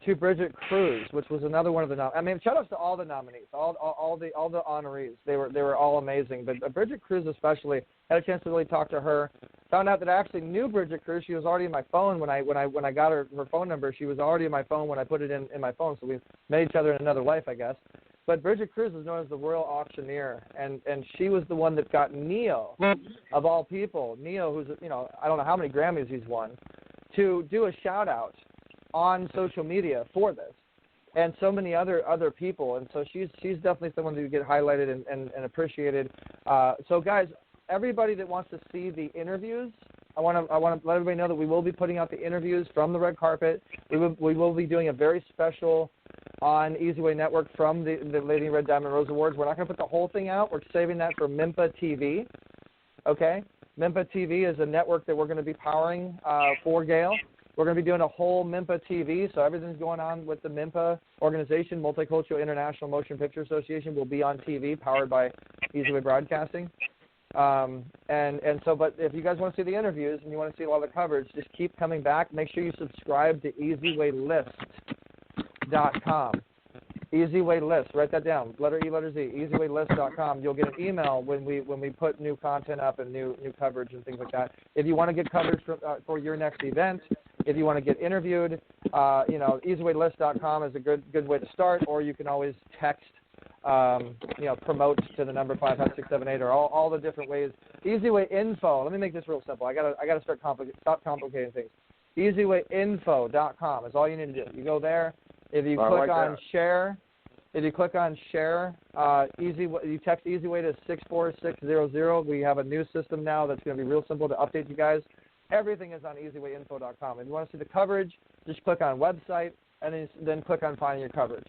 to Bridget Cruz, which was another one of the. Shout outs to all the nominees, all the honorees. They were all amazing, but Bridget Cruz especially. Had a chance to really talk to her. Found out that I actually knew Bridget Cruz. She was already in my phone when I got her phone number. She was already in my phone when I put it in my phone. So we met each other in another life, I guess. But Bridget Cruz is known as the Royal Auctioneer, and she was the one that got Neo, of all people, Neo, who's I don't know how many Grammys he's won, to do a shout out on social media for this, and so many other people, and so she's definitely someone to get highlighted and appreciated. So guys, everybody that wants to see the interviews, I want to let everybody know that we will be putting out the interviews from the red carpet. We will be doing a very special on Easy Way Network from the Lady in Red Diamond Rose Awards. We're not going to put the whole thing out. We're saving that for MIMPA TV. Okay, MIMPA TV is a network that we're going to be powering for Gail. We're going to be doing a whole MIMPA TV, so everything's going on with the MIMPA organization, Multicultural International Motion Picture Association, will be on TV, powered by Easy Way Broadcasting. But if you guys want to see the interviews and you want to see a lot of the coverage, just keep coming back. Make sure you subscribe to EasyWayList.com. EasyWayList, write that down. Letter E, letter Z. EasyWayList.com. You'll get an email when we put new content up and new coverage and things like that. If you want to get coverage for your next event, if you want to get interviewed, EasyWayList.com is a good way to start. Or you can always text, promote to the number 55678 or all the different ways. Easyway Info. Let me make this real simple. I gotta stop complicating things. EasyWayInfo.com is all you need to do. You go there. If you click on share, you text Easyway to 64600. We have a new system now that's going to be real simple to update you guys. Everything is on EasyWayInfo.com. If you want to see the coverage, just click on website and then click on finding your coverage.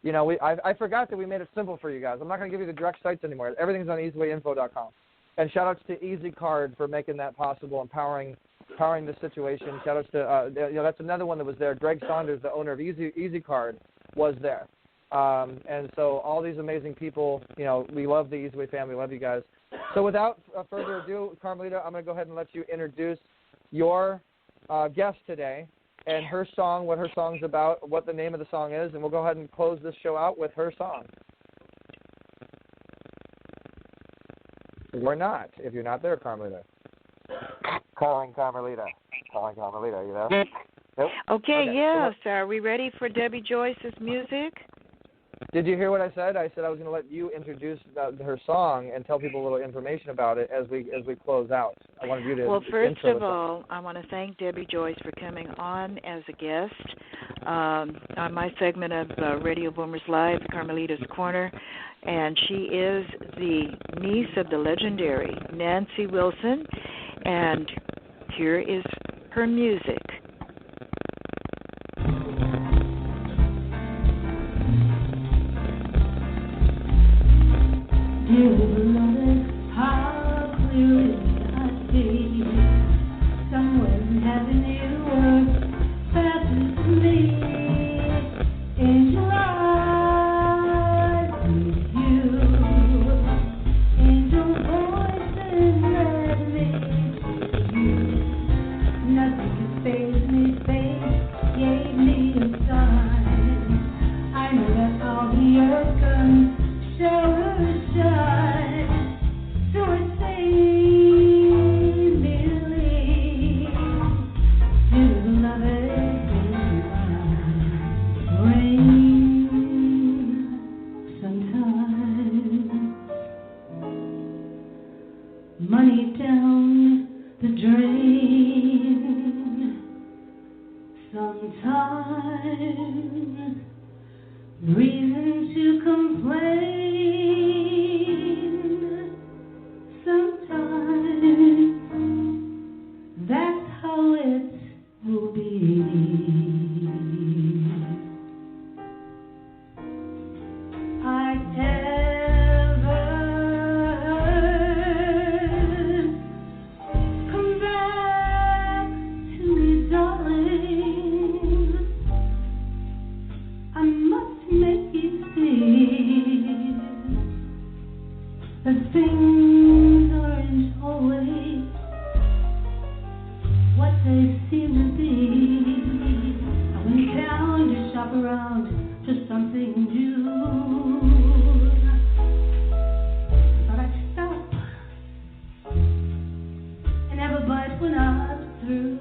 I forgot that we made it simple for you guys. I'm not going to give you the direct sites anymore. Everything's on EasyWayInfo.com. And shout outs to EasyCard for making that possible and powering the situation. Shout outs to that's another one that was there. Greg Saunders, the owner of EasyCard, was there. And so all these amazing people, we love the Easyway family. We love you guys. So without further ado, Carmelita, I'm going to go ahead and let you introduce your guest today and her song, what her song's about, what the name of the song is, and we'll go ahead and close this show out with her song. Or not, if you're not there, Carmelita.
Calling Carmelita, you know? Nope.
Okay, yes. Are we ready for Debbie Joyce's music?
Did you hear what I said? I said I was going to let you introduce her song and tell people a little information about it as we close out. I wanted you to.
Well, first of all, I want to thank Debbie Joyce for coming on as a guest on my segment of Radio Boomers Live, Carmelita's Corner, and she is the niece of the legendary Nancy Wilson, and here is her music.
Dear beloved, how clearly I see someone having you work passes to me. Angel eyes with you, angel voices led me to you. Nothing can faze me, faith gave me a sign. I know that all the earth comes showers. So I say, believe, to love it, rain sometime. Money down the drain. Sometimes reason to complain. That's how it will be. I ever come back to me, darling. I must make you see that things aren't always what they seem to be. I went down to shop around for something new. Thought I'd stop and have a bite when I was through.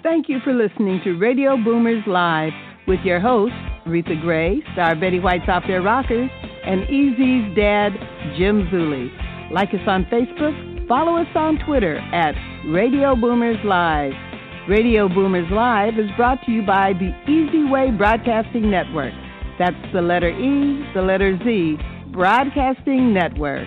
Thank you for listening to Radio Boomers Live with your hosts, Reatha Gray, Star Betty White's Off Their Rockers, and Easy's dad, Jim Zuley. Like us on Facebook, follow us on Twitter at Radio Boomers Live. Radio Boomers Live is brought to you by the Easy Way Broadcasting Network. That's the letter E, the letter Z, Broadcasting Network.